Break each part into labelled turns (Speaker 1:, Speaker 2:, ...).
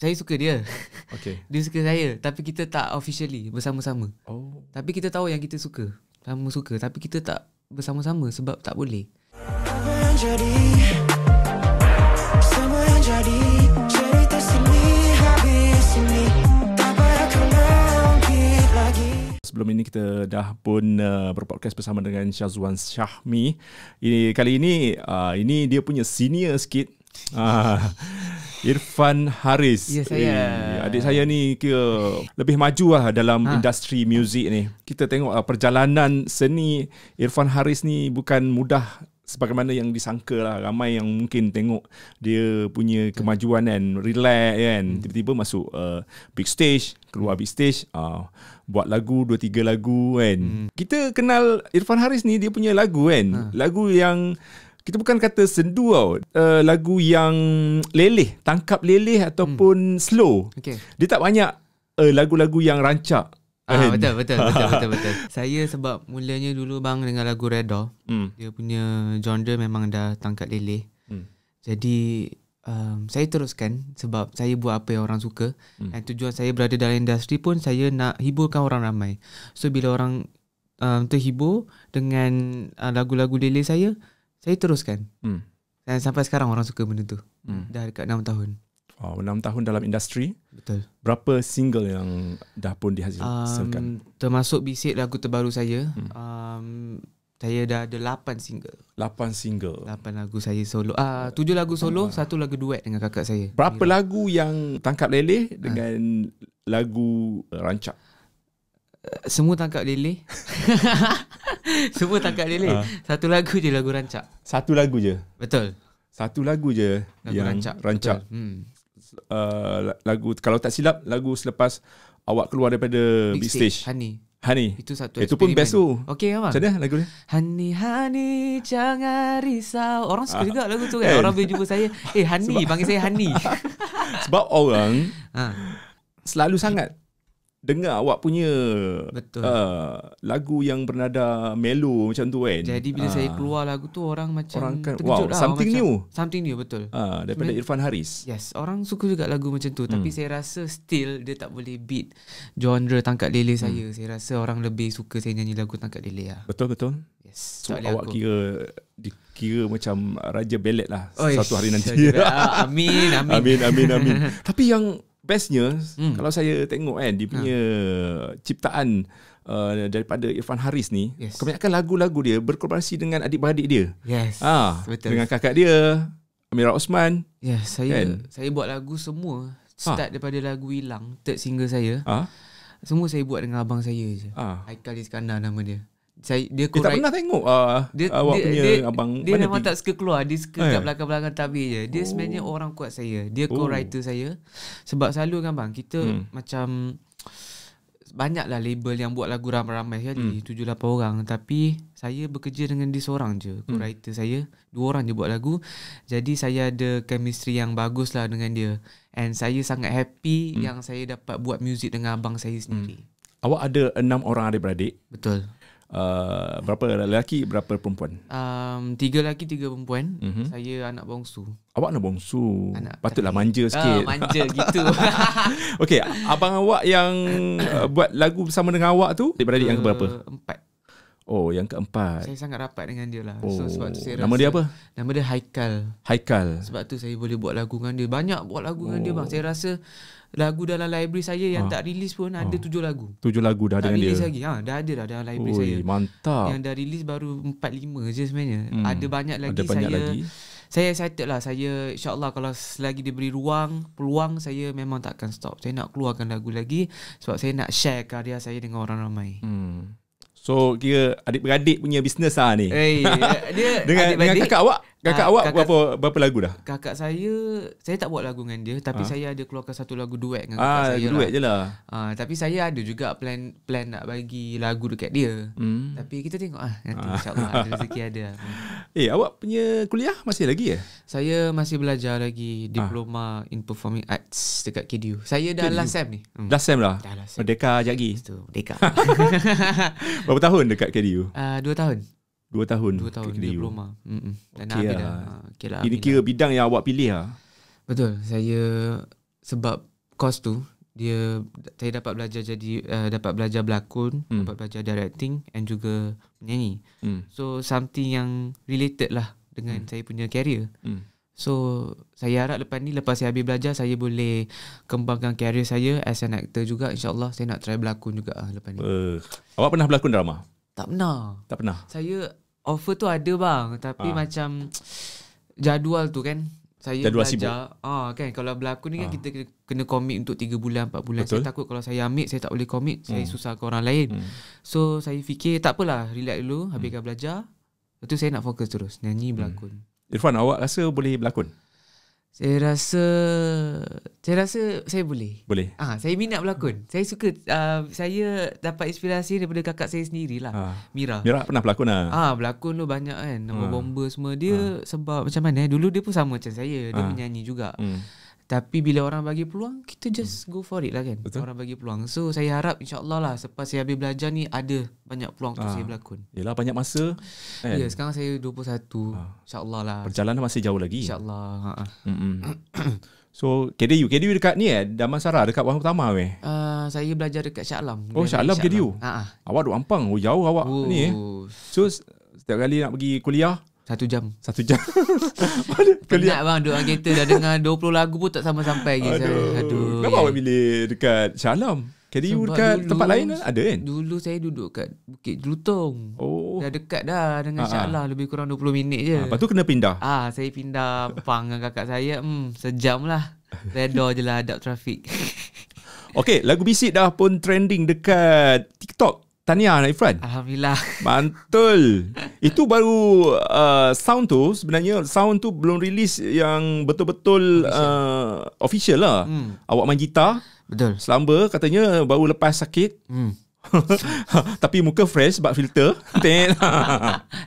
Speaker 1: Saya suka dia.
Speaker 2: Okay.
Speaker 1: Dia suka saya, tapi kita tak officially bersama-sama.
Speaker 2: Oh.
Speaker 1: Tapi kita tahu yang kita suka. Sama suka, tapi kita tak bersama-sama sebab tak boleh.
Speaker 3: Apa yang jadi? Semua yang jadi. Cerita sini habis ini. Tak payah kau ungkit lagi.
Speaker 2: Sebelum ini kita dah pun berpodcast bersama dengan Syazwan Syahmi. Kali ini dia punya senior sikit. Irfan Haris.
Speaker 1: Ya, saya.
Speaker 2: Adik saya ni kira lebih maju lah dalam industri muzik ni. Kita tengok perjalanan seni Irfan Haris ni bukan mudah sebagaimana yang disangka lah. Ramai yang mungkin tengok dia punya kemajuan kan, relax kan, tiba-tiba masuk big stage, keluar big stage, buat lagu 2-3 lagu kan. Kita kenal Irfan Haris ni, dia punya lagu kan, lagu yang kita bukan kata sendu tau, lagu yang leleh, tangkap leleh ataupun slow.
Speaker 1: Okay.
Speaker 2: Dia tak banyak lagu-lagu yang rancak.
Speaker 1: Betul. Saya sebab mulanya dulu bang dengan lagu Redha. Dia punya genre memang dah tangkap leleh. Jadi saya teruskan sebab saya buat apa yang orang suka. Dan tujuan saya berada dalam industri pun saya nak hiburkan orang ramai. So bila orang terhibur dengan lagu-lagu leleh saya teruskan. Dan sampai sekarang orang suka benda tu. Dah dekat 6 tahun.
Speaker 2: 6 tahun dalam industri.
Speaker 1: Betul.
Speaker 2: Berapa single yang dah pun dihasilkan?
Speaker 1: Termasuk Bisik lagu terbaru saya. Saya dah ada 8 single.
Speaker 2: 8 single.
Speaker 1: 8 lagu saya solo. 7 lagu solo, 1 lagu duet dengan kakak saya.
Speaker 2: Berapa lagu yang tangkap leleh dengan lagu rancak?
Speaker 1: Semua tangkap leleh. Semua tangkap leleh. Satu lagu je lagu rancak.
Speaker 2: Satu lagu je?
Speaker 1: Betul.
Speaker 2: Satu lagu je
Speaker 1: lagu
Speaker 2: yang rancak. Lagu, kalau tak silap, lagu selepas awak keluar daripada big stage. Honey.
Speaker 1: Itu satu
Speaker 2: Itu pun best tu.
Speaker 1: Okey abang.
Speaker 2: Macam mana lagu dia?
Speaker 1: Honey, jangan risau. Orang suka juga lagu tu kan. Orang bila jumpa saya, Honey, panggil saya Honey.
Speaker 2: Sebab orang selalu sangat dengar awak punya lagu yang bernada mellow macam tu kan.
Speaker 1: Jadi bila saya keluar lagu tu orang macam
Speaker 2: wow,
Speaker 1: terkejut
Speaker 2: something new.
Speaker 1: Something new, betul.
Speaker 2: Daripada Irfan Haris.
Speaker 1: Yes, orang suka juga lagu macam tu. Tapi saya rasa still dia tak boleh beat genre tangkap leleh saya. Saya rasa orang lebih suka saya nyanyi lagu tangkap leleh lah.
Speaker 2: Betul.
Speaker 1: Yes.
Speaker 2: So awak dikira macam Raja Ballet lah satu hari nanti.
Speaker 1: Amin.
Speaker 2: Tapi yang bestnya kalau saya tengok kan dia punya ciptaan daripada Irfan Haris ni, kebanyakan lagu-lagu dia berkolaborasi dengan adik-beradik dia.
Speaker 1: Yes. Betul.
Speaker 2: Dengan kakak dia Amira Osman.
Speaker 1: Yes, saya buat lagu semua start daripada lagu Hilang, third single saya. Semua saya buat dengan abang saya je. Haikal Iskandar nama dia. Dia
Speaker 2: tak pernah tengok awak punya abang.
Speaker 1: Dia memang tak suka keluar. Dia suka kat belakang-belakang tabir je. Dia sebenarnya orang kuat saya. Dia co-writer saya. Sebab selalu kan bang, kita macam banyaklah label yang buat lagu ramai-ramai sekali, 7-8 orang. Tapi saya bekerja dengan dia seorang je, co-writer saya. 2 orang je buat lagu. Jadi saya ada chemistry yang bagus lah dengan dia. And saya sangat happy yang saya dapat buat muzik dengan abang saya sendiri.
Speaker 2: Awak ada 6 orang adik-beradik.
Speaker 1: Betul.
Speaker 2: Berapa lelaki, berapa perempuan?
Speaker 1: 3 lelaki, 3 perempuan. Saya anak bongsu.
Speaker 2: Awak anak bongsu. Patutlah manja sikit.
Speaker 1: Manja gitu.
Speaker 2: Okey, abang awak yang buat lagu bersama dengan awak tu, adik-beradik yang keberapa?
Speaker 1: 4.
Speaker 2: Oh, yang keempat.
Speaker 1: Saya sangat rapat dengan dia lah. So sebab tu saya
Speaker 2: nama dia apa?
Speaker 1: Nama dia
Speaker 2: Haikal.
Speaker 1: Sebab tu saya boleh buat lagu dengan dia. Banyak buat lagu dengan dia bang. Saya rasa lagu dalam library saya yang tak release pun ada 7 lagu.
Speaker 2: 7 lagu dah
Speaker 1: tak
Speaker 2: dengan dia.
Speaker 1: Release lagi. Dah ada dah dalam library saya.
Speaker 2: Mantap.
Speaker 1: Yang dah release baru 4-5 je sebenarnya. Ada banyak lagi.
Speaker 2: Ada banyak lagi.
Speaker 1: Saya excited lah. Saya insyaAllah kalau selagi diberi peluang, saya memang tak akan stop. Saya nak keluarkan lagu lagi sebab saya nak share karya saya dengan orang ramai.
Speaker 2: So kira adik-beradik punya bisnes lah ni.
Speaker 1: Dia
Speaker 2: dengan kakak awak. Kakak awak berapa lagu dah?
Speaker 1: Kakak saya tak buat lagu dengan dia, tapi saya ada keluarkan satu lagu duet dengan kakak saya.
Speaker 2: Duet je lah.
Speaker 1: Tapi saya ada juga plan nak bagi lagu dekat dia. Tapi kita tengok nanti insyaAllah ada rezeki ada.
Speaker 2: Awak punya kuliah masih lagi
Speaker 1: Saya masih belajar lagi diploma in performing arts dekat KDU. Saya dah last sem ni.
Speaker 2: Last sem lah.
Speaker 1: Dah last sem.
Speaker 2: Merdeka sekejap lagi.
Speaker 1: Merdeka.
Speaker 2: Berapa tahun dekat KDU?
Speaker 1: 2 tahun.
Speaker 2: 2 tahun
Speaker 1: diploma. Dan
Speaker 2: okay lah. Ini kira bidang yang awak pilih lah.
Speaker 1: Betul. Saya sebab course tu saya dapat belajar dapat belajar berlakon, dapat belajar directing and juga menyanyi. So something yang related lah dengan saya punya career. So saya harap lepas saya habis belajar, saya boleh kembangkan career saya as an actor juga. InsyaAllah saya nak try berlakon juga lepas ni.
Speaker 2: Awak pernah berlakon drama?
Speaker 1: Tak pernah.
Speaker 2: Tak pernah?
Speaker 1: Saya offer tu ada bang, tapi macam jadual tu kan, saya
Speaker 2: jadual
Speaker 1: belajar kan, kalau berlakon ni kan kita kena commit untuk 3 bulan 4 bulan.
Speaker 2: Betul.
Speaker 1: Saya takut kalau saya ambil, saya tak boleh commit, saya susahkan orang lain. So saya fikir tak apalah, relax dulu, habiskan belajar, lepas tu saya nak fokus terus nyanyi, berlakon.
Speaker 2: Irfan, awak rasa boleh berlakon?
Speaker 1: Saya rasa saya boleh.
Speaker 2: Boleh.
Speaker 1: Saya minat berlakon. Saya suka, saya dapat inspirasi daripada kakak saya sendirilah. Mira
Speaker 2: pernah berlakon lah.
Speaker 1: Berlakon tu banyak kan, nama bomba semua dia. Sebab macam mana, dulu dia pun sama macam saya, dia menyanyi juga. Tapi bila orang bagi peluang, kita just go for it lah kan.
Speaker 2: Betul.
Speaker 1: Orang bagi peluang. So saya harap insyaAllah lah, selepas saya habis belajar ni, ada banyak peluang untuk saya berlakon.
Speaker 2: Yelah, banyak masa kan?
Speaker 1: Ya, sekarang saya 21. InsyaAllah lah.
Speaker 2: Perjalanan masih jauh lagi.
Speaker 1: InsyaAllah.
Speaker 2: So KDU dekat ni Damansara, dekat Wahang Utama weh.
Speaker 1: Saya belajar dekat Shah Alam.
Speaker 2: Shah Alam KDU. Awak duk Ampang. Jauh awak ni So setiap kali nak pergi kuliah
Speaker 1: 1 jam.
Speaker 2: 1 jam.
Speaker 1: Penat bang, duduk dalam kereta dah dengar 20 lagu pun tak sampai-sampai lagi. Aduh.
Speaker 2: Kenapa awak pilih dekat Shah Alam? KDU dekat tempat lain ada kan?
Speaker 1: Dulu saya duduk kat Bukit Jelutong. Dah dekat dah dengan Shah Alam, lebih kurang 20 minit je.
Speaker 2: Lepas tu kena pindah.
Speaker 1: Saya pindah Pang dengan kakak saya. Sejam lah. Redor je lah, hadap trafik.
Speaker 2: Okay, lagu Bisik dah pun trending dekat TikTok. Tahniah Irfan.
Speaker 1: Alhamdulillah.
Speaker 2: Mantul. Itu baru sound tu, sebenarnya sound tu belum release yang betul-betul official lah. Awak main gitar.
Speaker 1: Betul.
Speaker 2: Selamba katanya baru lepas sakit. Tapi muka fresh sebab filter.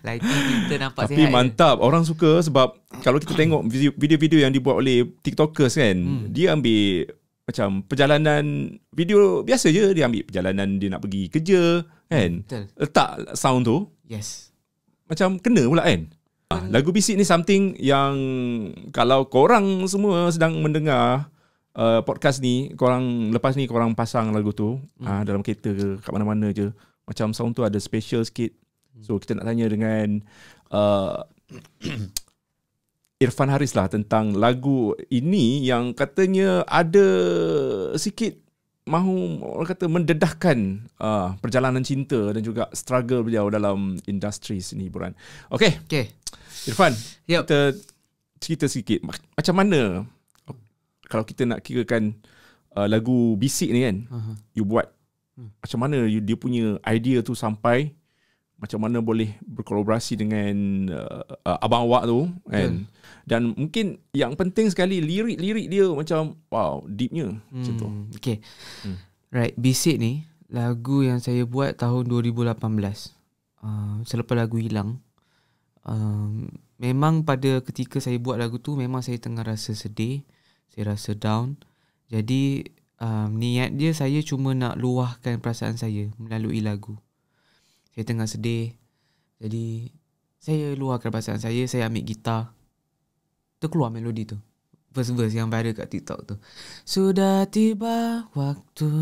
Speaker 1: Lighting filter nampak
Speaker 2: Tapi
Speaker 1: sihat.
Speaker 2: Tapi mantap. Orang suka sebab kalau kita tengok video-video yang dibuat oleh TikTokers kan, dia ambil macam perjalanan video biasa je. Dia ambil perjalanan dia nak pergi kerja kan.
Speaker 1: Betul.
Speaker 2: Letak sound tu.
Speaker 1: Yes.
Speaker 2: Macam kena pula kan. Lagu Bisik ni something yang kalau korang semua sedang mendengar podcast ni, korang lepas ni korang pasang lagu tu dalam kereta ke kat mana-mana je, macam sound tu ada special sikit. So kita nak tanya dengan Irfan Haris lah tentang lagu ini yang katanya ada sikit mahu orang kata mendedahkan perjalanan cinta dan juga struggle beliau dalam industri seni hiburan. Okay. Irfan, kita cerita sikit macam mana kalau kita nak kirakan lagu Bisik ni kan, you buat macam mana dia punya idea tu sampai, macam mana boleh berkolaborasi dengan abang awak tu kan. Dan mungkin yang penting sekali lirik-lirik dia macam wow, deepnya macam tu.
Speaker 1: Okay. Right, Bisik ni lagu yang saya buat tahun 2018. Selepas lagu hilang. Memang pada ketika saya buat lagu tu, memang saya tengah rasa sedih, saya rasa down. Jadi niat dia, saya cuma nak luahkan perasaan saya melalui lagu. Saya tengah sedih, jadi saya luahkan perasaan saya ambil gitar. Terkeluar melodi tu, verse-verse yang viral kat TikTok tu. Sudah tiba waktu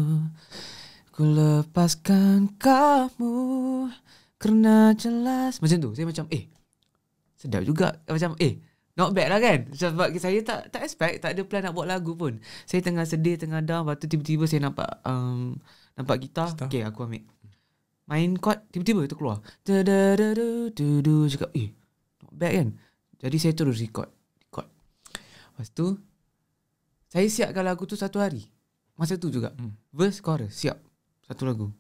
Speaker 1: ku lepaskan kamu, kerana jelas. Macam tu, saya macam sedap juga. Macam not bad lah kan. Sebab saya tak expect, tak ada plan nak buat lagu pun. Saya tengah sedih, tengah down. Lepas tu tiba-tiba saya nampak gitar. Okay, aku ambil main chord, tiba-tiba tu keluar. Cakap not bad kan. Jadi saya terus record. Lepas tu saya siapkan lagu tu 1 hari. Masa tu juga verse, chorus, siap satu lagu.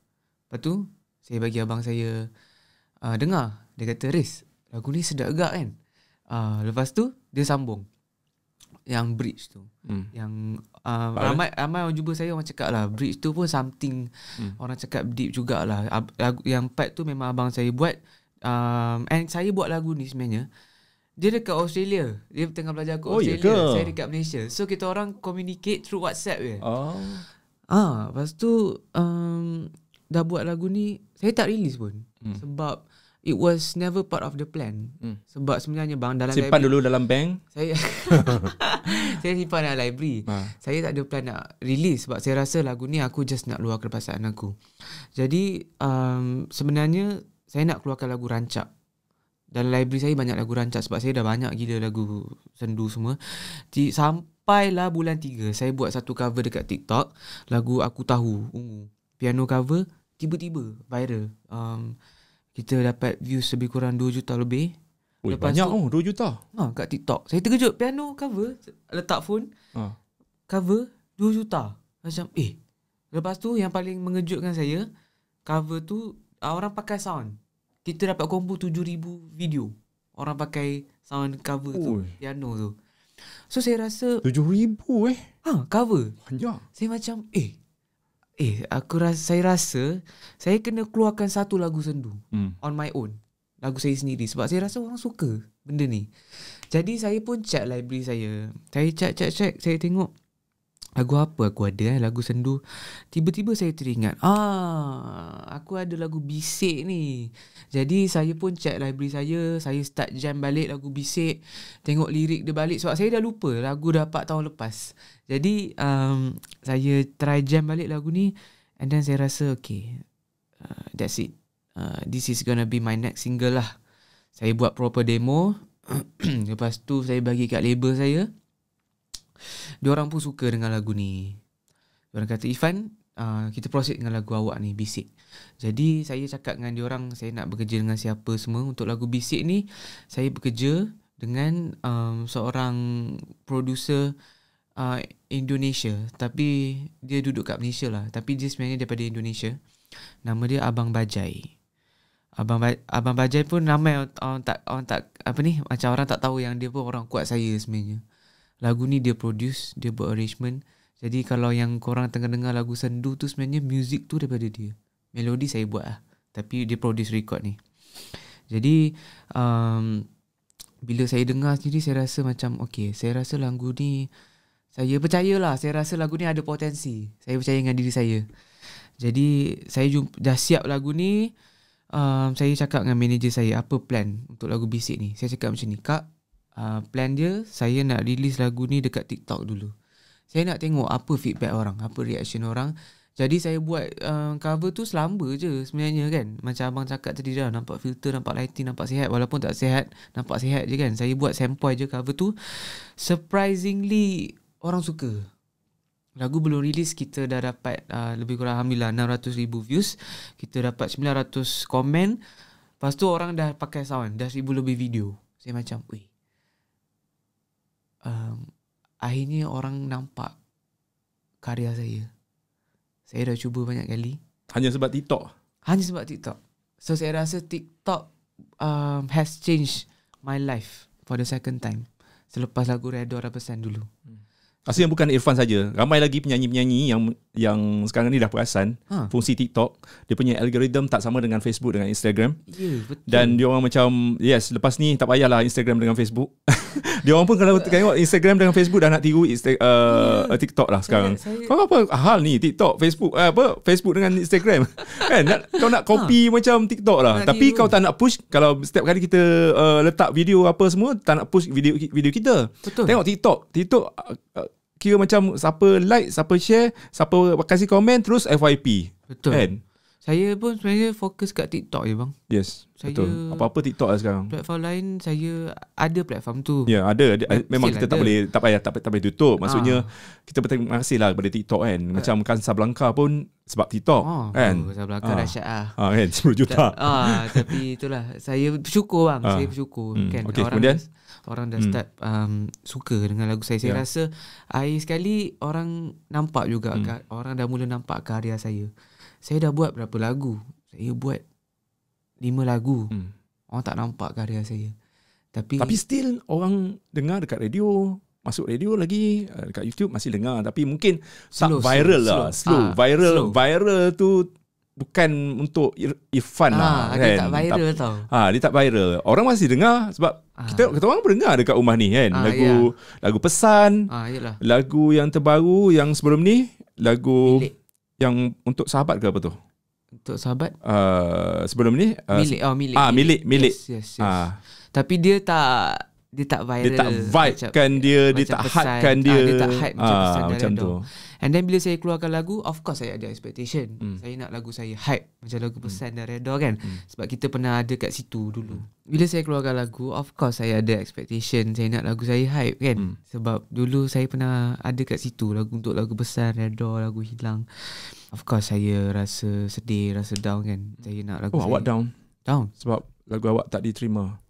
Speaker 1: Lepas tu saya bagi abang saya dengar. Dia kata, Riz, lagu ni sedap agak kan. Lepas tu dia sambung yang bridge tu. Yang ramai orang jumpa saya, orang cakap lah bridge tu pun something orang cakap deep jugalah. Yang part tu memang abang saya buat. And saya buat lagu ni sebenarnya, dia dekat Australia. Dia tengah belajar kat Australia. Saya dekat Malaysia. So kita orang communicate through WhatsApp je. Lepas tu dah buat lagu ni, saya tak release pun. Sebab it was never part of the plan. Sebab sebenarnya bang, dalam
Speaker 2: simpan
Speaker 1: library,
Speaker 2: dulu dalam bank.
Speaker 1: saya saya simpan dalam library. Saya tak ada plan nak release sebab saya rasa lagu ni aku just nak luahkan perasaan aku. Jadi sebenarnya saya nak keluarkan lagu rancak. Dalam library saya banyak lagu rancak sebab saya dah banyak gila lagu sendu semua. Sampailah bulan 3 saya buat satu cover dekat TikTok, lagu Aku Tahu Ungu. Piano cover, tiba-tiba viral. Kita dapat views lebih kurang 2 juta lebih.
Speaker 2: Ui, banyak 2 juta.
Speaker 1: Kat TikTok. Saya terkejut, piano cover, letak phone, cover 2 juta. Macam lepas tu yang paling mengejutkan saya, cover tu orang pakai sound. Kita dapat combo 7,000 video. Orang pakai sound cover tu, piano tu. So saya rasa
Speaker 2: 7,000
Speaker 1: cover.
Speaker 2: Banyak.
Speaker 1: Saya macam saya rasa saya kena keluarkan satu lagu sendu on my own. Lagu saya sendiri sebab saya rasa orang suka benda ni. Jadi saya pun check library saya. Saya check, saya tengok lagu apa aku ada lagu sendu. Tiba-tiba saya teringat, aku ada lagu bisik ni. Jadi saya pun check library saya start jam balik lagu bisik, tengok lirik dia balik sebab saya dah lupa lagu dah 4 tahun lepas. Jadi saya try jam balik lagu ni, and then saya rasa that's it. This is gonna be my next single lah. Saya buat proper demo. Lepas tu saya bagi kat label saya. Diorang pun suka dengan lagu ni. Diorang kata, Irfan, kita proceed dengan lagu awak ni, Bisik. Jadi saya cakap dengan diorang, saya nak bekerja dengan siapa semua. Untuk lagu Bisik ni, saya bekerja dengan seorang producer Indonesia. Tapi dia duduk kat Malaysia lah. Tapi dia sebenarnya daripada Indonesia. Nama dia Abang Bajai. Abang Bajai pun ramai orang tak macam orang tak tahu yang dia pun orang kuat saya sebenarnya. Lagu ni dia produce, dia buat arrangement. Jadi kalau yang korang tengah dengar lagu sendu tu, sebenarnya music tu daripada dia. Melodi saya buat lah, tapi dia produce record ni. Jadi bila saya dengar sendiri, saya rasa macam saya rasa lagu ni, saya percayalah, saya rasa lagu ni ada potensi. Saya percaya dengan diri saya. Jadi saya dah siap lagu ni. Saya cakap dengan manager saya, apa plan untuk lagu Bisik ni. Saya cakap macam ni, Kak, plan dia, saya nak release lagu ni dekat TikTok dulu. Saya nak tengok apa feedback orang, apa reaction orang. Jadi saya buat cover tu selamba je sebenarnya kan. Macam abang cakap tadi dah, nampak filter, nampak lighting, nampak sihat. Walaupun tak sihat, nampak sihat je kan. Saya buat sample je cover tu. Surprisingly orang suka. Lagu belum release, kita dah dapat lebih kurang alhamdulillah 600,000 views. Kita dapat 900 komen. Lepas tu orang dah pakai sound, dah 1,000 lebih video. Saya macam, akhirnya orang nampak karya saya. Saya dah cuba banyak kali.
Speaker 2: Hanya sebab TikTok?
Speaker 1: Hanya sebab TikTok. So saya rasa TikTok has changed my life for the second time. Selepas lagu Redor dah pesan dulu.
Speaker 2: Asalnya bukan Irfan saja, ramai lagi penyanyi-penyanyi yang sekarang ni dah perasan fungsi TikTok. Dia punya algoritma tak sama dengan Facebook dengan Instagram.
Speaker 1: Ya, betul.
Speaker 2: Dan dia orang macam, lepas ni tak payahlah Instagram dengan Facebook. Dia orang pun kalau tengok Instagram dengan Facebook dah nak tiru TikTok lah sekarang. Kau apa hal ni TikTok, Facebook, Facebook dengan Instagram. Kan kau nak copy macam TikTok lah. Tapi kau tak nak push. Kalau setiap kali kita letak video apa semua, tak nak push video kita.
Speaker 1: Betul.
Speaker 2: Tengok TikTok kira macam siapa like, siapa share, siapa kasih komen, terus FYP.
Speaker 1: Betul
Speaker 2: kan?
Speaker 1: Saya pun sebenarnya fokus kat TikTok je bang.
Speaker 2: Yes, betul. Apa-apa TikTok lah sekarang.
Speaker 1: Platform lain saya ada platform tu.
Speaker 2: Ya, ada. Memang kita tak boleh tutup. Maksudnya kita berterima kasih lah kepada TikTok kan. Macam Casablanca pun sebab TikTok kan.
Speaker 1: Casablanca dahsyat lah.
Speaker 2: Kan 10 juta.
Speaker 1: Tapi itulah, saya bersyukur bang. Saya bersyukur kan. Orang dah start suka dengan lagu saya. Saya rasa akhir sekali orang nampak juga. Orang dah mula nampak karya saya. Saya dah buat berapa lagu? Saya buat 5 lagu. Orang tak nampak karya saya. Tapi
Speaker 2: still orang dengar dekat radio, masuk radio lagi, dekat YouTube masih dengar. Tapi mungkin slow. Viral tu bukan untuk Irfan lah kan.
Speaker 1: Dia tak viral tau.
Speaker 2: Dia tak viral. Orang masih dengar sebab kita orang dengar dekat rumah ni kan. Lagu pesan, lagu yang terbaru, yang sebelum ni lagu Bilik. Yang untuk sahabat ke apa tu?
Speaker 1: Untuk sahabat
Speaker 2: sebelum ni milik.
Speaker 1: Yes. Tapi dia tak viral.
Speaker 2: Dia tak vibe-kan dia tak hype-kan dia.
Speaker 1: Dia tak hype macam pesan
Speaker 2: macam tu.
Speaker 1: And then bila saya keluarkan lagu, of course saya ada expectation. Saya nak lagu saya hype macam lagu pesan dan Redha kan. Sebab kita pernah ada kat situ dulu. Bila saya keluarkan lagu, of course saya ada expectation. Saya nak lagu saya hype kan. Sebab dulu saya pernah ada kat situ untuk lagu pesan Redha, lagu Hilang. Of course saya rasa sedih, rasa down kan. Saya nak lagu saya.
Speaker 2: Awak down?
Speaker 1: Down.
Speaker 2: Sebab lagu awak tak diterima.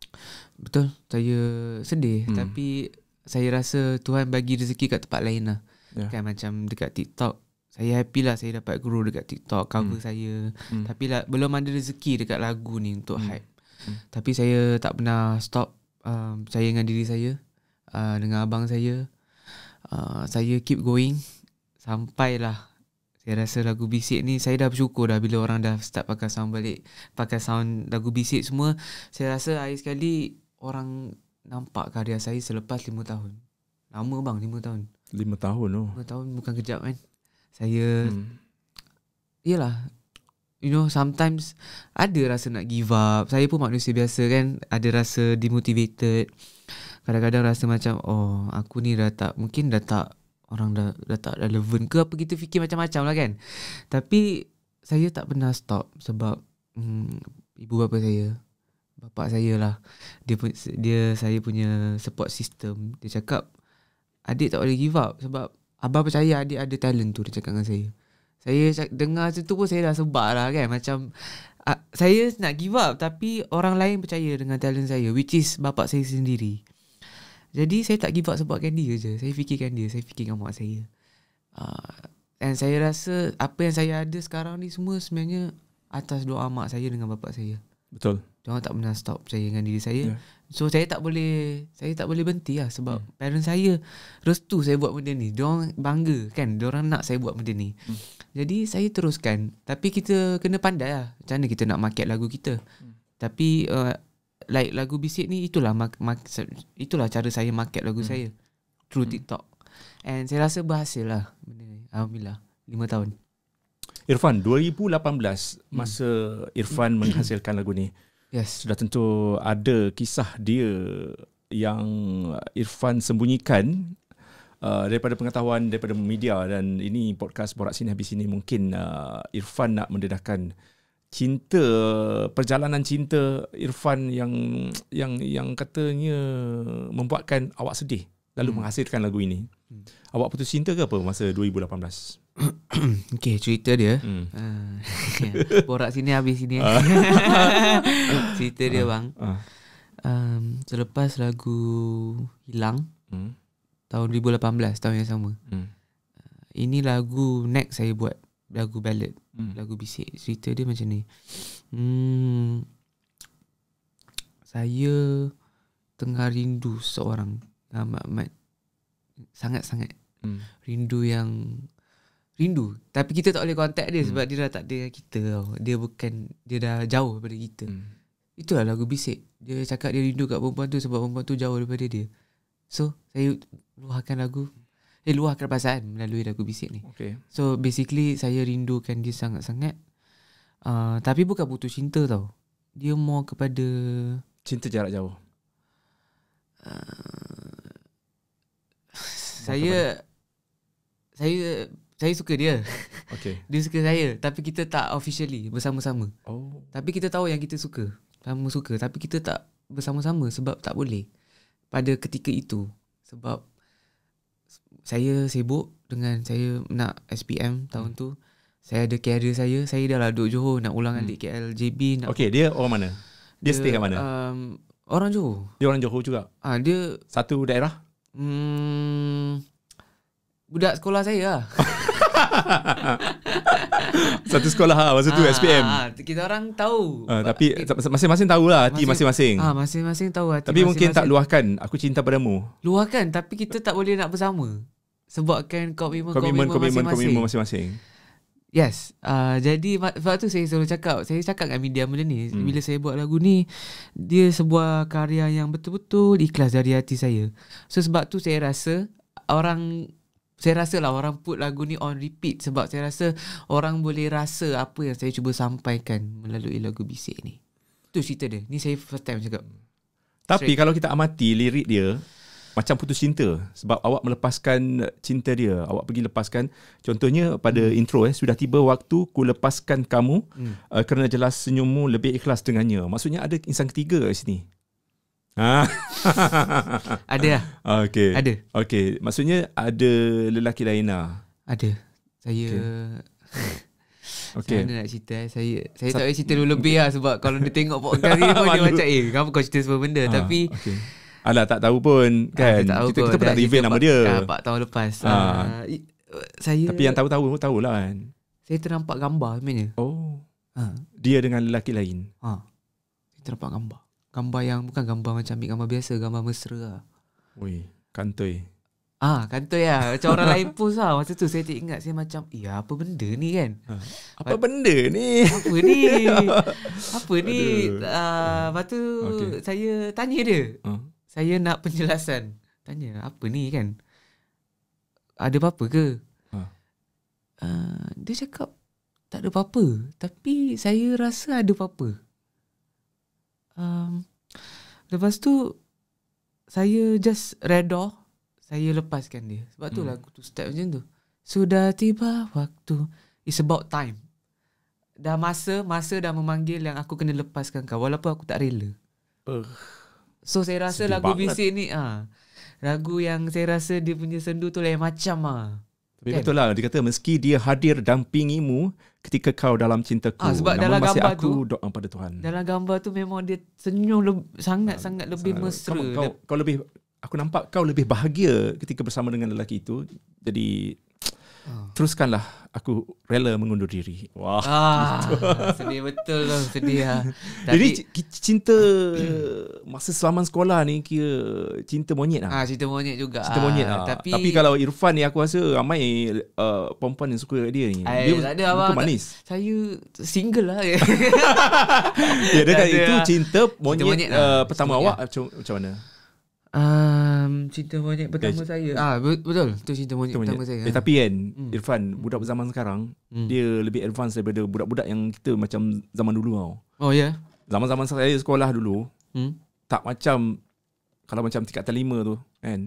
Speaker 1: Betul, saya sedih. Tapi saya rasa Tuhan bagi rezeki kat tempat lain lah. Kan macam dekat TikTok, saya happy lah saya dapat grow dekat TikTok, cover saya. Tapi lah, belum ada rezeki dekat lagu ni untuk hype. Tapi saya tak pernah stop. Saya dengan diri saya, dengan abang saya, saya keep going. Sampailah saya rasa lagu Bisik ni, saya dah bersyukur dah bila orang dah start pakai sound balik, pakai sound lagu Bisik semua. Saya rasa akhir sekali orang nampak karya saya selepas 5 tahun. Lama bang, 5 tahun.
Speaker 2: 5 tahun tu.
Speaker 1: 5 tahun bukan kejap kan. Saya yelah, sometimes ada rasa nak give up. Saya pun manusia biasa kan. Ada rasa demotivated. Kadang-kadang rasa macam aku ni mungkin dah tak, orang dah tak relevan ke apa, kita fikir macam-macam lah kan. Tapi saya tak pernah stop. Sebab ibu bapa saya, bapak saya lah, dia saya punya support system. Dia cakap adik tak boleh give up. Sebab abang percaya adik ada talent tu. Dia cakap dengan saya. Saya dengar situ pun saya dah sebab lah kan. Macam saya nak give up, tapi orang lain percaya dengan talent saya, which is bapak saya sendiri. Jadi saya tak give up sebabkan dia je. Saya fikirkan dia, saya fikirkan mak saya. Dan saya rasa apa yang saya ada sekarang ni semua sebenarnya atas doa mak saya dengan bapak saya.
Speaker 2: Betul.
Speaker 1: Diorang tak pernah stop percaya dengan diri saya. So saya tak boleh berhenti lah. Sebab parents saya restu saya buat benda ni. Diorang bangga kan, diorang nak saya buat benda ni. Jadi saya teruskan. Tapi kita kena pandai lah macam mana kita nak market lagu kita. Tapi like lagu Bisik ni, itulah cara saya market lagu saya through TikTok. And saya rasa berhasil lah benda ni. Alhamdulillah 5 tahun.
Speaker 2: Irfan, 2018 masa Irfan menghasilkan lagu ni, sudah tentu ada kisah dia yang Irfan sembunyikan daripada pengetahuan, daripada media. Dan ini podcast Borak Sini Habis Sini, mungkin Irfan nak mendedahkan perjalanan cinta Irfan yang katanya membuatkan awak sedih, lalu menghasilkan lagu ini. Awak putus cinta ke apa masa 2018?
Speaker 1: Okay, cerita dia. Borak Sini Habis Sini. Cerita dia bang. Selepas lagu Hilang, tahun 2018, tahun yang sama, ini lagu next saya buat, lagu ballad, lagu Bisik. Cerita dia macam ni. Saya tengah rindu seorang, amat sangat-sangat rindu tapi kita tak boleh contact dia sebab dia dah tak ada kita tau. Dia dah jauh daripada kita. Itulah lagu Bisik. Dia cakap dia rindu kat perempuan tu sebab perempuan tu jauh daripada dia. So saya luahkan perasaan melalui lagu Bisik ni. So basically saya rindukan dia sangat-sangat. Tapi bukan putus cinta tau. Dia more kepada cinta
Speaker 2: jarak jauh.
Speaker 1: Saya suka dia. Dia suka saya, tapi kita tak officially bersama-sama. Tapi kita tahu yang kita suka, sama suka, tapi kita tak bersama-sama sebab tak boleh pada ketika itu. Sebab saya sibuk dengan saya nak SPM tahun tu. Saya ada career saya dah lah duduk Johor nak ulang alik KL JB nak.
Speaker 2: Dia orang mana? Dia stay kat mana?
Speaker 1: Orang Johor.
Speaker 2: Dia orang Johor juga?
Speaker 1: Dia
Speaker 2: satu daerah?
Speaker 1: Budak sekolah saya lah.
Speaker 2: Satu sekolah lah masa tu SPM.
Speaker 1: Kita orang tahu.
Speaker 2: Tapi masing-masing tahulah hati masing-masing.
Speaker 1: Masing-masing tahu hati.
Speaker 2: Tapi mungkin tak luahkan aku cinta padamu.
Speaker 1: Luahkan, tapi kita tak boleh nak bersama. Sebabkan komitmen
Speaker 2: masing-masing.
Speaker 1: Yes. Jadi sebab tu saya selalu cakap, saya cakap dengan media benda ni. Bila saya buat lagu ni, dia sebuah karya yang betul-betul ikhlas dari hati saya. So sebab tu saya rasa orang saya rasa lah orang put lagu ni on repeat sebab saya rasa orang boleh rasa apa yang saya cuba sampaikan melalui lagu Bisik ni. Tu cerita dia. Ni saya first time cakap.
Speaker 2: Tapi kalau kita amati lirik dia macam putus cinta sebab awak melepaskan cinta dia. Awak pergi lepaskan. Contohnya pada intro sudah tiba waktu ku lepaskan kamu kerana jelas senyummu lebih ikhlas dengannya. Maksudnya ada insan ketiga kat sini.
Speaker 1: Ada lah.
Speaker 2: Okey.
Speaker 1: Ada.
Speaker 2: Okey, maksudnya ada lelaki lain lah.
Speaker 1: Ada. Saya
Speaker 2: Okey.
Speaker 1: Macam mana nak cerita Saya tak boleh cerita dulu lebih lah sebab kalau dia tengok podcast ni pun dia macam kenapa kau cerita semua benda. Tapi
Speaker 2: okay. Alah tak tahu pun kan.
Speaker 1: tak tahu
Speaker 2: Kita pun tak reveal nama dia.
Speaker 1: 4 tahun lepas. Saya
Speaker 2: Tapi yang tahulah kan.
Speaker 1: Saya ternampak gambar sebenarnya.
Speaker 2: Oh. Dia dengan lelaki lain.
Speaker 1: Saya ternampak gambar. Gambar yang bukan gambar macam ambil gambar biasa, gambar mesra lah.
Speaker 2: Ui, kantoi.
Speaker 1: Kantoi lah. Macam orang lain post lah. Masa tu saya ingat, saya macam, apa benda ni kan?
Speaker 2: Apa benda ni?
Speaker 1: Apa ni? Apa ni? Lepas tu saya tanya dia. Saya nak penjelasan. Tanya, apa ni kan? Ada apa-apa ke? Dia cakap, tak ada apa-apa. Tapi saya rasa ada apa-apa. Lepas tu saya just redha, saya lepaskan dia. Sebab tu lagu tu start macam tu. Sudah tiba waktu, it's about time. Dah masa dah memanggil yang aku kena lepaskan kau walaupun aku tak rela. So saya rasa lagu Bisik ni lagu yang saya rasa dia punya sendu tu lain macam
Speaker 2: Tapi kan? Betul lah, dia kata meski dia hadir dampingimu ketika kau dalam cintaku,
Speaker 1: sebab
Speaker 2: namun
Speaker 1: dalam
Speaker 2: masih
Speaker 1: gambar
Speaker 2: aku
Speaker 1: tu,
Speaker 2: doa pada Tuhan.
Speaker 1: Dalam gambar tu memang dia senyum sangat-sangat lebih mesra.
Speaker 2: Kau lebih, aku nampak kau lebih bahagia ketika bersama dengan lelaki itu. Jadi teruskanlah, aku rela mengundur diri. Wah.
Speaker 1: Sedih betul lah, sedih lah.
Speaker 2: Jadi cinta masa selama sekolah ni kira cinta monyet lah.
Speaker 1: Cinta monyet juga.
Speaker 2: Cinta monyet lah. Tapi kalau Irfan ni aku rasa ramai perempuan yang suka dia ni. Dia
Speaker 1: tak ada abang,
Speaker 2: manis.
Speaker 1: Saya single lah.
Speaker 2: Ya, dia kata itu cinta monyet pertama awak macam mana?
Speaker 1: Cinta monyet pertama saya. Betul. Tu cinta monyet pertama saya.
Speaker 2: Tapi kan Irfan, budak zaman sekarang dia lebih advance daripada budak-budak yang kita macam zaman dulu tau.
Speaker 1: Oh ya. Yeah.
Speaker 2: Zaman-zaman saya sekolah dulu tak macam kalau macam tingkatan 5 tu kan.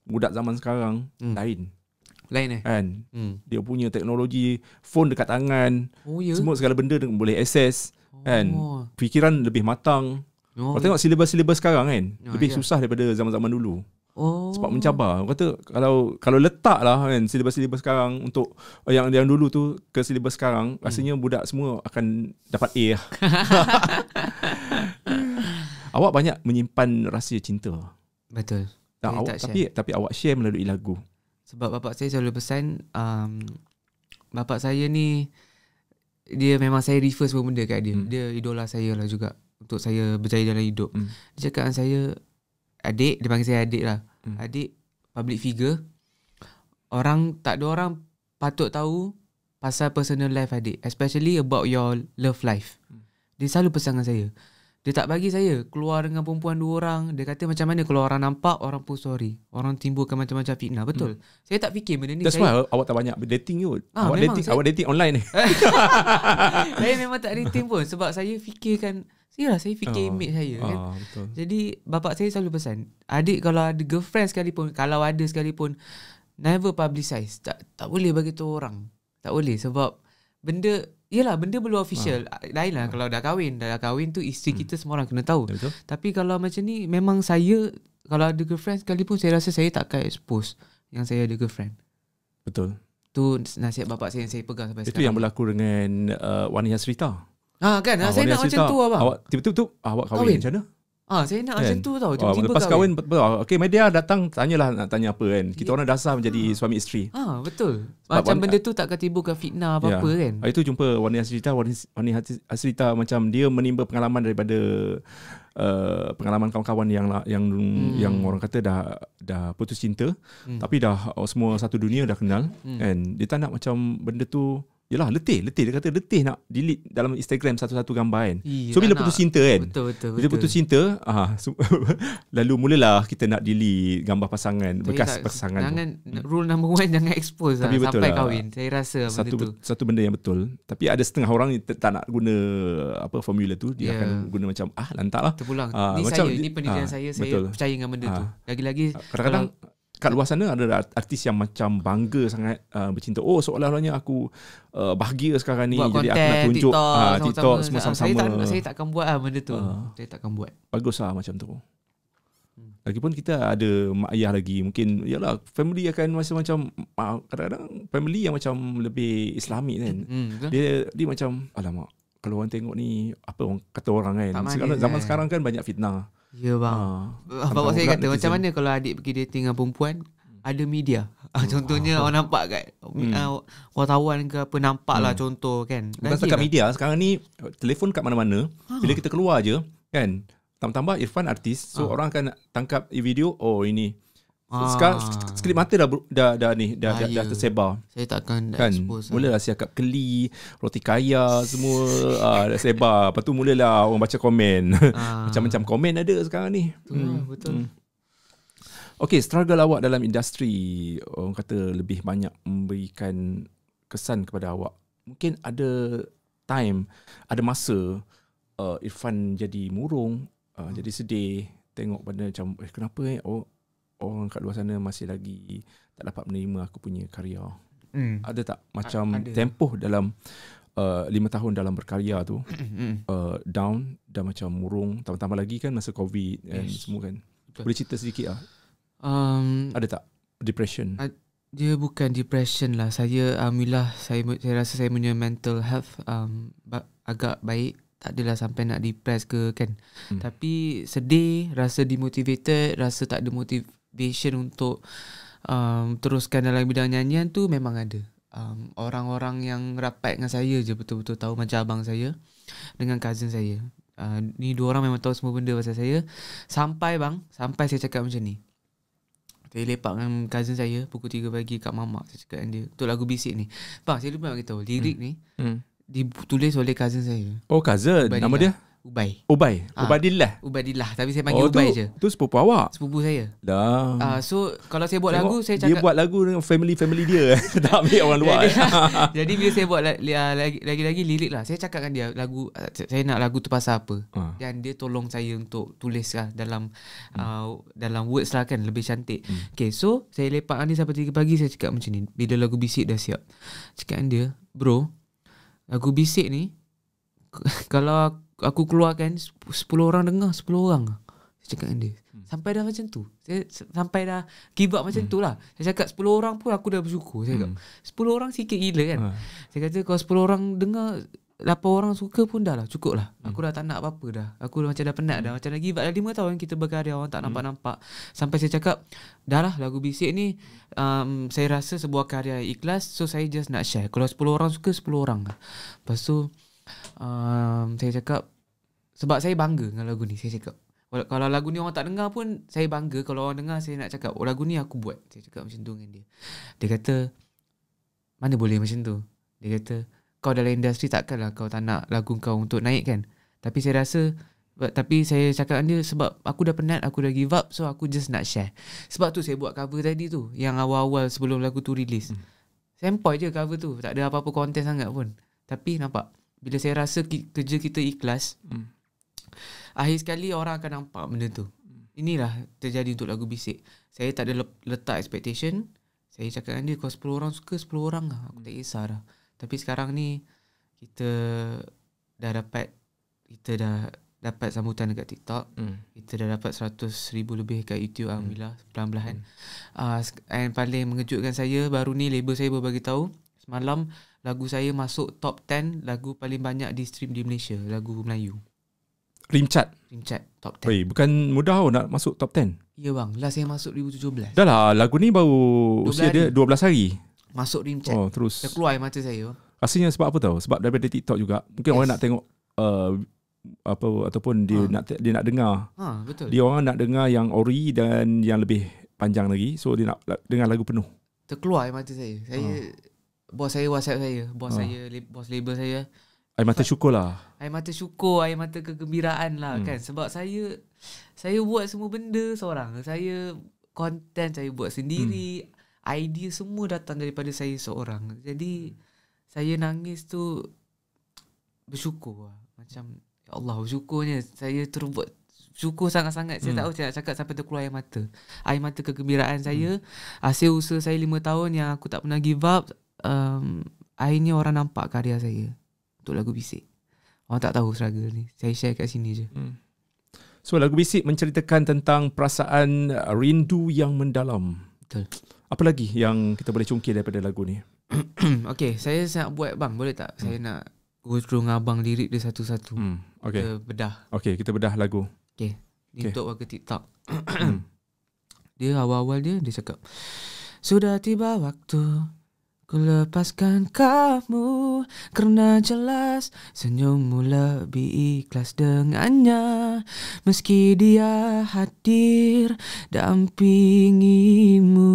Speaker 2: Budak zaman sekarang lain kan. Dia punya teknologi, phone dekat tangan. Semua segala benda boleh access kan. Fikiran lebih matang. Kau tengok silibus-silibus sekarang kan, lebih susah daripada zaman-zaman dulu. Sebab mencabar. Kau kata kalau letak lah kan silibus-silibus sekarang untuk yang dulu tu ke silibus sekarang, rasanya budak semua akan dapat A lah. Awak banyak menyimpan rahsia cinta.
Speaker 1: Betul.
Speaker 2: Tapi awak share melalui lagu.
Speaker 1: Sebab bapak saya selalu pesan, bapak saya ni, dia memang saya refer semua benda kat dia. Dia idola saya lah juga untuk saya berjaya dalam hidup. Dia cakap dengan saya, adik, dia panggil saya adik lah. Adik, public figure. Tak ada orang patut tahu pasal personal life adik, especially about your love life. Dia selalu pesan dengan saya. Dia tak bagi saya keluar dengan perempuan 2 orang. Dia kata macam mana kalau orang nampak, orang post story, orang timbulkan macam-macam fitnah. Betul. Saya tak fikir benda ni.
Speaker 2: That's why awak tak banyak dating kot. Awak dating online ni.
Speaker 1: Saya memang tak dating pun sebab saya fikirkan, saya fikir image saya kan.
Speaker 2: Betul.
Speaker 1: Jadi bapak saya selalu pesan, adik kalau ada girlfriend sekalipun, kalau ada sekalipun, never publicize. Tak boleh bagi tahu orang. Tak boleh sebab benda belum official. Lain lah kalau dah kahwin tu isteri kita semua orang kena tahu.
Speaker 2: Betul.
Speaker 1: Tapi kalau macam ni, memang saya kalau ada girlfriend sekalipun, saya rasa saya tak akan expose yang saya ada girlfriend.
Speaker 2: Betul.
Speaker 1: Tu nasihat bapak saya yang saya pegang sampai
Speaker 2: Itu
Speaker 1: sekarang.
Speaker 2: yang berlaku dengan Wani Hasrita.
Speaker 1: Kan saya nak macam tu abang.
Speaker 2: Awak tiba-tiba awak kahwin macam mana?
Speaker 1: Saya nak macam tu tau. Tiba-tiba
Speaker 2: lepas kahwin okay, media datang tanyalah nak tanya apa kan. Kita orang dah sah menjadi suami isteri.
Speaker 1: Betul. Macam benda tu takkan timbulkan fitnah apa-apa kan.
Speaker 2: Itu jumpa Wani Hasrita macam dia menimba pengalaman daripada pengalaman kawan-kawan yang orang kata dah putus cinta, tapi dah semua satu dunia dah kenal kan. Dia tak nak macam benda tu Yalah, letih. Dia kata letih nak delete dalam Instagram satu-satu gambar kan. So
Speaker 1: tak
Speaker 2: bila
Speaker 1: nak.
Speaker 2: putus cinta kan.
Speaker 1: Betul.
Speaker 2: Bila putus cinta, lalu mulalah kita nak delete gambar pasangan, bekas pasangan.
Speaker 1: Jangan rule number 1, jangan expose
Speaker 2: Tapi
Speaker 1: lah sampai
Speaker 2: lah,
Speaker 1: kahwin. Saya rasa benda tu.
Speaker 2: satu benda yang betul. Tapi ada setengah orang ni tak nak guna formula tu. Dia akan guna macam lantak lah.
Speaker 1: Terpulang.
Speaker 2: Macam
Speaker 1: Ini pendidikan saya
Speaker 2: betul.
Speaker 1: percaya dengan benda tu. Lagi-lagi
Speaker 2: kadang-kadang kat luar sana ada artis yang macam bangga sangat bercinta. Seolah-olahnya aku bahagia sekarang ni,
Speaker 1: buat
Speaker 2: jadi aku nak
Speaker 1: konten,
Speaker 2: tunjuk TikTok
Speaker 1: sama-sama.
Speaker 2: semua sama-sama.
Speaker 1: Saya takkan buat benda tu. Saya takkan buat.
Speaker 2: Baguslah macam tu. Lagipun kita ada mak ayah lagi. Mungkin yalah family akan macam kadang-kadang family yang macam lebih Islami kan. Dia macam alamak, kalau orang tengok ni apa orang kata orang kan. Zaman sekarang kan banyak fitnah.
Speaker 1: Ya bang. Bapak saya kata macam mana kalau adik pergi dating dengan perempuan ada media. Contohnya orang nampak kat wartawan ke apa, nampak lah contoh kan.
Speaker 2: Bukan setakat media. Sekarang ni telefon kat mana-mana. Bila kita keluar je kan, tambah-tambah Irfan artis. So orang akan tangkap video. Ini sekarang sekelip mata dah tersebar.
Speaker 1: Saya takkan
Speaker 2: kan,
Speaker 1: expose.
Speaker 2: Mulalah siakap keli, roti kaya semua dah sebar. Lepas tu mulalah orang baca komen. Macam-macam komen ada sekarang ni.
Speaker 1: Betul.
Speaker 2: Okay, struggle awak dalam industri, orang kata lebih banyak memberikan kesan kepada awak. Mungkin ada time, ada masa Irfan jadi murung, jadi sedih, tengok benda macam kenapa orang kat luar sana masih lagi tak dapat menerima aku punya karya. Ada tak macam ada. Tempoh dalam 5 tahun dalam berkarya tu down, dah macam murung, tambah-tambah lagi kan masa COVID dan semua kan. Betul. Boleh cerita sedikit lah. Ada tak depression?
Speaker 1: Dia bukan depression lah. Saya alhamdulillah saya rasa saya punya mental health agak baik. Tak adalah sampai nak depress ke kan. Tapi sedih, rasa demotivated, rasa tak ada motivation untuk teruskan dalam bidang nyanyian tu memang ada. Orang-orang yang rapat dengan saya je betul-betul tahu, macam abang saya dengan cousin saya. Ni dua orang memang tahu semua benda pasal saya. Sampai saya cakap macam ni. Saya lepak dengan cousin saya pukul 3 pagi kat mamak. Saya cakap dengan dia, untuk lagu Bisik ni, bang saya lupa nak beritahu lirik ni ditulis oleh cousin saya.
Speaker 2: Cousin. Ubadillah. Nama dia? Ubadillah.
Speaker 1: Tapi saya panggil Ubay je.
Speaker 2: Tu sepupu awak?
Speaker 1: Sepupu saya.
Speaker 2: Dah.
Speaker 1: So kalau saya buat lagu, saya cakap
Speaker 2: dia buat lagu dengan family dia. Tak ambil orang luar.
Speaker 1: Jadi bila saya buat lagi-lagi lirik lah, saya cakap dengan dia lagu, saya nak lagu tu pasal apa. Dan dia tolong saya untuk tulis lah dalam words lah kan, lebih cantik. Okay, so saya lepak dengan dia sampai 3 pagi. Saya cakap macam ni, bila lagu Bisik dah siap, cakap dengan dia, bro, lagu Bisik ni kalau aku keluarkan 10 orang dengar, 10 orang. Saya cakap dengan dia, sampai dah macam tu, saya sampai dah give up macam tu lah. Saya cakap 10 orang pun aku dah bersyukur. Saya cakap 10 orang sikit gila kan. Saya kata kalau 10 orang dengar, 8 orang suka pun dah lah, cukup lah. Aku dah tak nak apa-apa dah. Aku dah macam dah penat dah. Macam dah give up dah 5 tahun kita berkarya, orang tak nampak-nampak. Sampai saya cakap, dah lah lagu Bisik ni saya rasa sebuah karya ikhlas. So saya just nak share. Kalau 10 orang suka, 10 orang lah. Lepas tu saya cakap, sebab saya bangga dengan lagu ni. Saya cakap, kalau lagu ni orang tak dengar pun saya bangga. Kalau orang dengar, saya nak cakap, lagu ni aku buat. Saya cakap macam tu dengan dia. Dia kata, mana boleh macam tu. Dia kata, kau dalam industri takkanlah kau tak nak lagu kau untuk naik kan. Tapi saya cakap dengan dia, sebab aku dah penat, aku dah give up. So aku just nak share. Sebab tu saya buat cover tadi tu, yang awal-awal sebelum lagu tu release. Sempoi je cover tu, tak ada apa-apa konten sangat pun. Tapi nampak, bila saya rasa kerja kita ikhlas, akhir sekali orang akan nampak benda tu. Inilah terjadi untuk lagu Bisik. Saya tak ada letak expectation. Saya cakap dengan dia, kalau 10 orang suka, 10 orang lah, aku tak kisah dah. Tapi sekarang ni kita dah dapat sambutan dekat TikTok. Kita dah dapat 100,000 lebih kat YouTube. Alhamdulillah, pelan-pelan. And paling mengejutkan saya, baru ni label saya baru bagi tahu semalam, lagu saya masuk top 10 lagu paling banyak di stream di Malaysia, lagu Melayu.
Speaker 2: Rimchat
Speaker 1: top 10.
Speaker 2: Bukan mudah nak masuk top 10.
Speaker 1: Ya bang, last saya masuk 2017.
Speaker 2: Dah lah, lagu ni baru usia dia 12 hari
Speaker 1: masuk Rimchat.
Speaker 2: Terus
Speaker 1: dah keluar air mata saya bang.
Speaker 2: Rasanya sebab apa tahu? Sebab daripada TikTok juga. Mungkin orang nak tengok apa, ataupun dia nak dengar.
Speaker 1: Betul.
Speaker 2: Dia orang nak dengar yang ori dan yang lebih panjang lagi. So dia nak dengar lagu penuh.
Speaker 1: Terkeluar air mata saya. Saya bos saya WhatsApp saya, bos label saya.
Speaker 2: Air mata syukur lah.
Speaker 1: Air mata syukur, air mata kegembiraan lah kan. Sebab saya buat semua benda seorang. Saya content saya buat sendiri. Idea semua datang daripada saya seorang. Jadi saya nangis tu bersyukur lah. Macam ya Allah, bersyukurnya saya terus buat syukur sangat-sangat. Saya tak tahu saya nak cakap sampai terkeluar air mata. Air mata kegembiraan saya. Hasil usaha saya 5 tahun yang aku tak pernah give up. Akhirnya orang nampak karya saya untuk lagu Bisik. Orang tak tahu struggle ni. Saya share kat sini je.
Speaker 2: So lagu Bisik menceritakan tentang perasaan rindu yang mendalam.
Speaker 1: Betul.
Speaker 2: Apa lagi yang kita boleh cungkil daripada lagu ni?
Speaker 1: Okay, saya nak buat bang, boleh tak? Saya nak go through dengan abang lirik dia satu-satu.
Speaker 2: Okay.
Speaker 1: Kita bedah.
Speaker 2: Okay, kita bedah lagu.
Speaker 1: Okay. Ni untuk warga TikTok. Dia awal-awal dia cakap, sudah tiba waktu ku lepaskan kamu, kerana jelas senyummu lebih ikhlas dengannya. Meski dia hadir dampingimu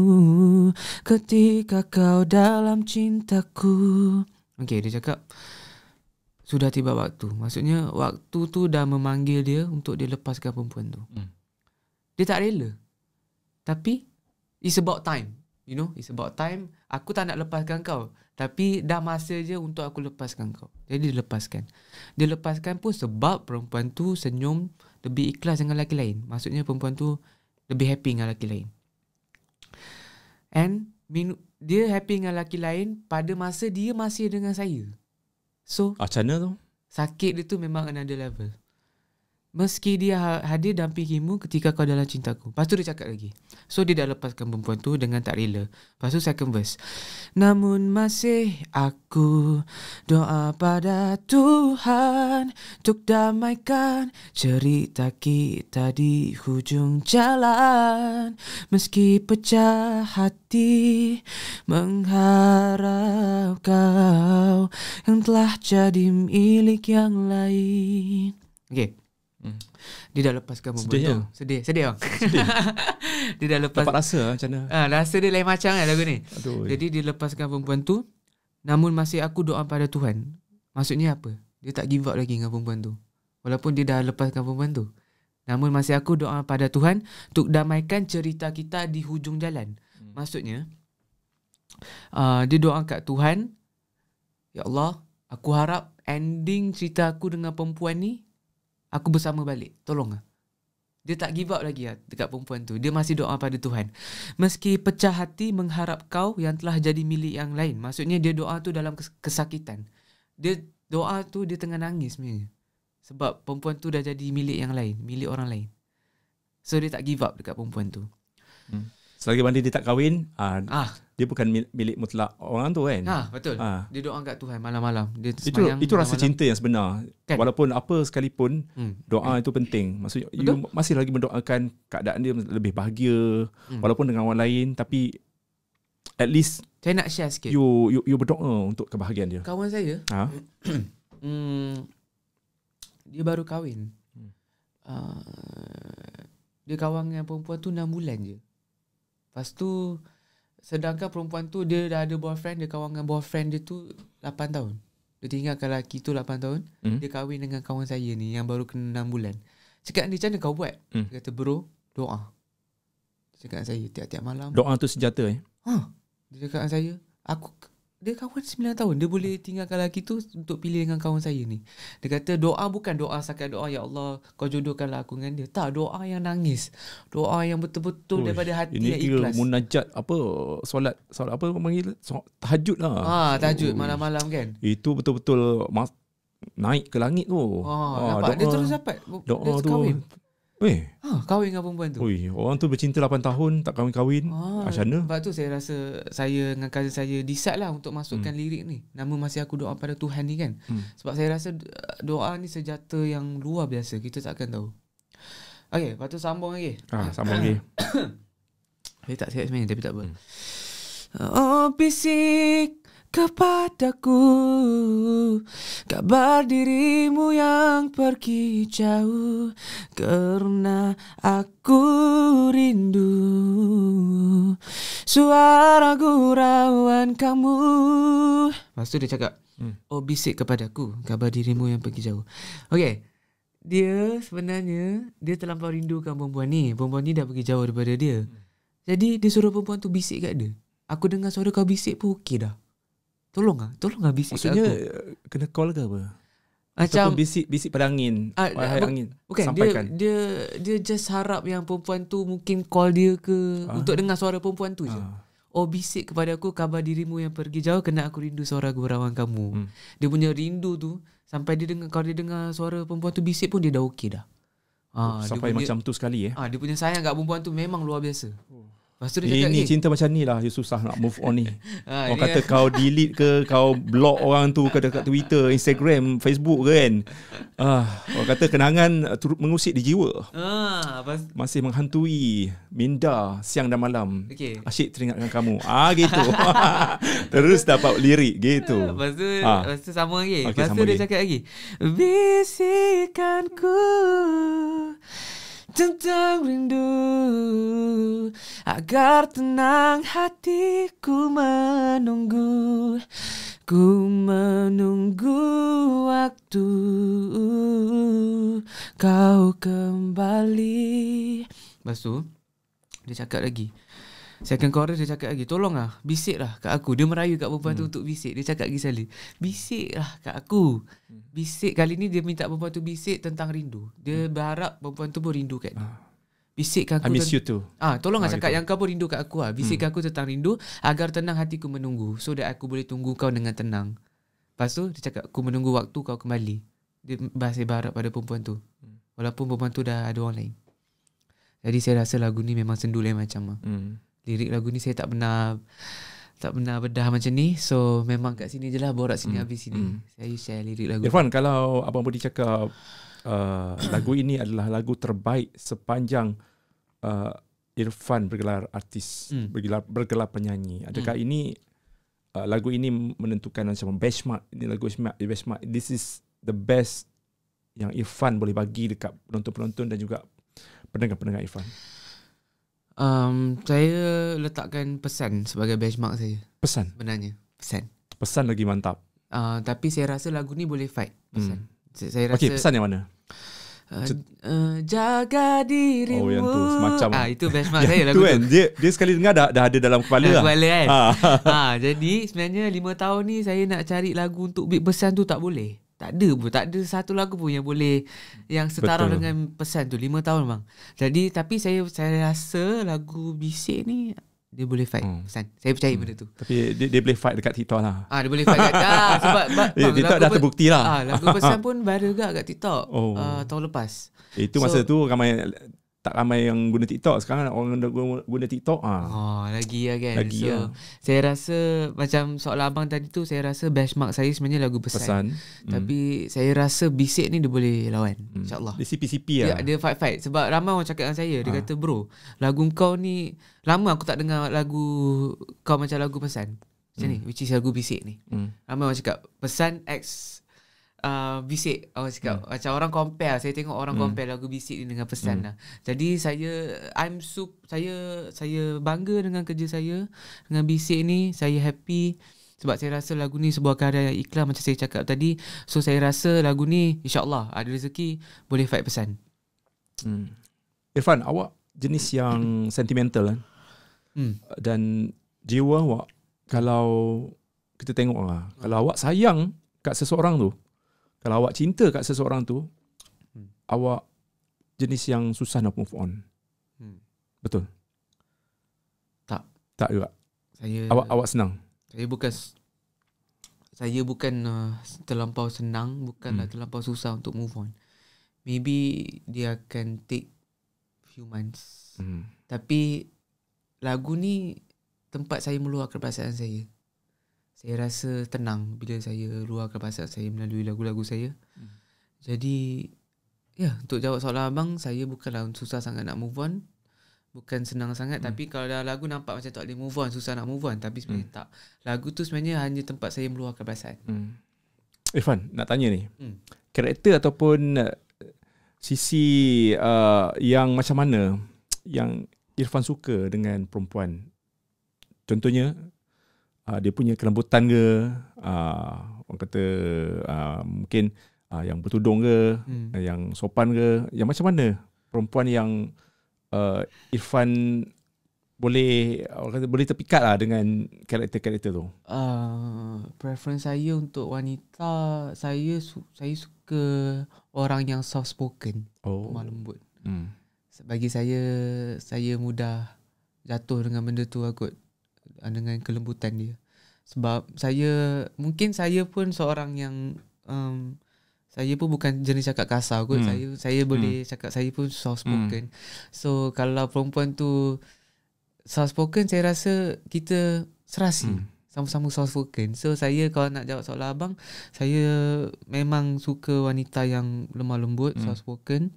Speaker 1: ketika kau dalam cintaku. Okay, dia cakap sudah tiba waktu. Maksudnya waktu tu dah memanggil dia untuk dia lepaskan perempuan tu. Dia tak rela. Tapi it's about time. You know, it's about time. Aku tak nak lepaskan kau, tapi dah masa je untuk aku lepaskan kau. Jadi dia lepaskan. Dia lepaskan pun sebab perempuan tu senyum lebih ikhlas dengan lelaki lain. Maksudnya perempuan tu lebih happy dengan lelaki lain. And dia happy dengan lelaki lain pada masa dia masih dengan saya. So
Speaker 2: macam mana tu?
Speaker 1: sakit dia tu memang another level. Meski dia hadir dampingimu ketika kau dalam cintaku. Lepas tu dia cakap lagi. So dia dah lepaskan perempuan tu dengan tak rela. Lepas tu second verse. Namun masih aku doa pada Tuhan untuk damaikan cerita kita di hujung jalan. Meski pecah hati mengharap kau yang telah jadi milik yang lain. Okay. Dia dah lepaskan perempuan tu. Sedih bang. Dia dah lepas.
Speaker 2: Dapat rasa macam mana?
Speaker 1: Rasa dia lain macam kan lagu ni.
Speaker 2: Aduh.
Speaker 1: Jadi dia lepaskan perempuan tu. Namun masih aku doa pada Tuhan. Maksudnya apa? Dia tak give up lagi dengan perempuan tu. Walaupun dia dah lepaskan perempuan tu. Namun masih aku doa pada Tuhan untuk damaikan cerita kita di hujung jalan. Maksudnya dia doa kat Tuhan, ya Allah, aku harap ending cerita aku dengan perempuan ni aku bersama balik. Tolonglah. Dia tak give up lagi dekat perempuan tu. Dia masih doa pada Tuhan. Meski pecah hati mengharap kau yang telah jadi milik yang lain. Maksudnya dia doa tu dalam kesakitan. Dia doa tu dia tengah nangis sebenarnya. Sebab perempuan tu dah jadi milik yang lain. Milik orang lain. So dia tak give up dekat perempuan tu.
Speaker 2: Selagi mana dia tak kahwin, dia bukan milik mutlak orang tu kan.
Speaker 1: Betul. Dia doa kat Tuhan malam-malam. Dia
Speaker 2: itu rasa malam. Cinta yang sebenar kan? Walaupun apa sekalipun doa itu penting. Maksudnya you masih lagi mendoakan keadaan dia lebih bahagia walaupun dengan orang lain, tapi at least
Speaker 1: saya nak share sikit.
Speaker 2: You berdoa untuk kebahagiaan dia.
Speaker 1: Kawan saya dia baru kahwin. Dia kawan dengan perempuan tu 6 bulan je. Lepas tu sedangkan perempuan tu dia dah ada boyfriend. Dia kawan dengan boyfriend dia tu 8 tahun. Dia tinggalkan lelaki tu 8 tahun. Dia kahwin dengan kawan saya ni yang baru kena 6 bulan. Cakap ni, macam mana kau buat? Dia kata, bro, doa. Dia cakap dengan saya tiap-tiap malam.
Speaker 2: Doa tu senjata
Speaker 1: Dia cakap dengan saya, dia kawan 9 tahun. Dia boleh tinggalkan lelaki tu untuk pilih dengan kawan saya ni. Dia kata doa bukan doa sakat doa, ya Allah kau jodohkanlah aku dengan dia. Tak, doa yang nangis. Doa yang betul-betul daripada hati yang ikhlas.
Speaker 2: Ini munajat apa, solat apa panggil, tahajud lah.
Speaker 1: Tahajud malam-malam kan.
Speaker 2: Itu betul-betul naik ke langit tu.
Speaker 1: Nampak doa, dia terus dapat.
Speaker 2: Doa
Speaker 1: dia
Speaker 2: tu
Speaker 1: kahwin. Kahwin dengan perempuan tu.
Speaker 2: Orang tu bercinta 8 tahun tak kahwin-kahwin. Macam mana?
Speaker 1: Sebab tu saya rasa saya dengan cousin saya decide lah untuk masukkan lirik ni. Namun masih aku doa pada Tuhan ni kan. Sebab saya rasa doa ni senjata yang luar biasa. Kita takkan tahu. Okay, lepas tu sambung lagi.
Speaker 2: Sambung lagi.
Speaker 1: Saya tak siap sebenarnya tapi tak apa. Oh bisik, kepadaku, kabar dirimu yang pergi jauh, karena aku rindu suara gurauan kamu. Lepas tu dia cakap, oh bisik kepadaku, kabar dirimu yang pergi jauh. Okay, dia sebenarnya dia terlampau rindukan perempuan ni. Perempuan ni dah pergi jauh daripada dia. Jadi dia suruh perempuan tu bisik kat dia. Aku dengar suara kau bisik pun okey dah. Tolong bisik kat
Speaker 2: Maksudnya
Speaker 1: aku.
Speaker 2: kena call ke apa?
Speaker 1: Macam
Speaker 2: Ataupun bisik pada angin. Wahai angin.
Speaker 1: bukan,
Speaker 2: sampaikan.
Speaker 1: dia just harap yang perempuan tu mungkin call dia ke untuk dengar suara perempuan tu je. Oh bisik kepada aku, kabar dirimu yang pergi jauh, kena aku rindu suara gurauan kamu. Dia punya rindu tu sampai dia dengar, kalau dia dengar suara perempuan tu bisik pun dia dah okey dah.
Speaker 2: Sampai
Speaker 1: dia punya,
Speaker 2: macam tu sekali
Speaker 1: dia punya sayang kat perempuan tu memang luar biasa. Lepas tu dia cakap,
Speaker 2: Ini cinta macam ni lah, you susah nak move on ni. Orang
Speaker 1: ini
Speaker 2: kata kau delete ke, kau block orang tu ke dekat Twitter, Instagram, Facebook ke kan. Orang kata kenangan turut mengusik di jiwa. Masih menghantui minda siang dan malam.
Speaker 1: Okay.
Speaker 2: Asyik teringatkan kamu. Gitu. Terus dapat lirik gitu.
Speaker 1: Lepas tu sama lagi.
Speaker 2: Okay,
Speaker 1: Lepas tu dia cakap lagi, bisikanku tentang rindu, agar tenang hatiku menunggu. Ku menunggu waktu kau kembali. Lepas tu dia cakap lagi, second chorus dia cakap lagi, tolonglah bisiklah kat aku. Dia merayu kat perempuan tu untuk bisik. Dia cakap lagi sekali, bisiklah kat aku. Bisik, kali ni dia minta perempuan tu bisik tentang rindu. Dia berharap perempuan tu pun rindu kat dia. Bisikkan aku,
Speaker 2: I miss you too.
Speaker 1: Tolonglah cakap
Speaker 2: gitu.
Speaker 1: yang kau pun rindu kat aku. Bisikkan aku tentang rindu, agar tenang hatiku menunggu, so that aku boleh tunggu kau dengan tenang. Lepas tu dia cakap, aku menunggu waktu kau kembali. Dia masih berharap pada perempuan tu, walaupun perempuan tu dah ada orang lain. Jadi saya rasa lagu ni memang sendu lain macam lah. Lirik lagu ni saya tak pernah bedah macam ni. So memang kat sini je lah, borak sini habis sini. Saya share lirik lagu.
Speaker 2: Irfan, kalau Abang Budi cakap lagu ini adalah lagu terbaik sepanjang Irfan bergelar artis, bergelar penyanyi, adakah ini lagu ini menentukan macam benchmark? Ini lagu benchmark, this is the best yang Irfan boleh bagi dekat penonton-penonton dan juga pendengar-pendengar Irfan?
Speaker 1: Saya letakkan pesan sebagai benchmark saya.
Speaker 2: Pesan?
Speaker 1: Sebenarnya
Speaker 2: Pesan lagi mantap.
Speaker 1: Tapi saya rasa lagu ni boleh fight pesan. Saya rasa.
Speaker 2: Okey, pesan yang mana?
Speaker 1: Jaga dirimu.
Speaker 2: Oh, yang tu semacam.
Speaker 1: Itu benchmark saya lagu
Speaker 2: tu kan.
Speaker 1: tu.
Speaker 2: Dia sekali dengar dah ada dalam kepala lah.
Speaker 1: Kepala kan. Jadi sebenarnya 5 tahun ni saya nak cari lagu untuk beat pesan tu tak boleh. Tak ada satu lagu pun yang boleh yang setara dengan pesan tu. 5 tahun bang. Jadi tapi saya rasa lagu bisik ni dia boleh fight pesan. Saya percaya benda tu.
Speaker 2: Tapi dia boleh fight dekat TikTok lah.
Speaker 1: Dia boleh fight kat sebab
Speaker 2: TikTok dah terbukti lah.
Speaker 1: Lagu pesan pun viral juga kat TikTok tahun lepas.
Speaker 2: Itu masa tu tak ramai yang guna TikTok. Sekarang orang dah guna TikTok.
Speaker 1: Lagi lah kan.
Speaker 2: Lagi lah.
Speaker 1: Saya rasa macam soalan abang tadi tu, saya rasa benchmark saya sebenarnya lagu pesan. Tapi saya rasa bisik ni dia boleh lawan. InsyaAllah.
Speaker 2: Dia CP-CP lah.
Speaker 1: Dia fight. Sebab ramai orang cakap dengan saya. Dia kata, bro, lagu kau ni, lama aku tak dengar lagu kau macam lagu pesan macam ni, which is lagu bisik ni. Ramai orang cakap pesan X bisik. Orang cakap macam orang compare. Saya tengok orang compare lagu bisik ni dengan pesan lah. Jadi saya bangga dengan kerja saya dengan bisik ni. Saya happy sebab saya rasa lagu ni sebuah karya yang ikhlas macam saya cakap tadi. So saya rasa lagu ni insyaAllah ada rezeki boleh fight pesan.
Speaker 2: Irfan, awak jenis yang sentimental kan? Dan jiwa awak, kalau kita tengok lah, kalau awak sayang kat seseorang tu, kalau awak cinta kat seseorang tu, awak jenis yang susah nak move on. Betul? Tak juga. Awak senang.
Speaker 1: Saya bukan terlampau senang, bukanlah terlampau susah untuk move on. Maybe dia akan take few months. Tapi lagu ni tempat saya meluahkan perasaan saya. Saya rasa tenang bila saya luahkan perasaan saya melalui lagu-lagu saya. Jadi untuk jawab soalan abang, saya bukanlah susah sangat nak move on. bukan senang sangat. Tapi kalau dah lagu nampak macam tak boleh move on, susah nak move on. Tapi sebenarnya tak. Lagu tu sebenarnya hanya tempat saya meluahkan perasaan.
Speaker 2: Irfan, nak tanya ni. Karakter ataupun sisi yang macam mana yang Irfan suka dengan perempuan? Contohnya, dia punya kelembutan ke, orang kata mungkin yang bertudung ke, yang sopan ke, yang macam mana perempuan yang Irfan boleh terpikat lah dengan karakter-karakter tu?
Speaker 1: Preference saya untuk wanita, saya suka orang yang soft spoken, lemah lembut. Bagi saya mudah jatuh dengan benda tu kot, dengan kelembutan dia. Sebab mungkin saya pun seorang yang saya pun bukan jenis cakap kasar kot. Saya boleh cakap saya pun soft spoken. So kalau perempuan tu soft spoken, saya rasa kita serasi. Sama-sama soft spoken. So saya kalau nak jawab soalan abang, saya memang suka wanita yang lemah lembut, soft spoken.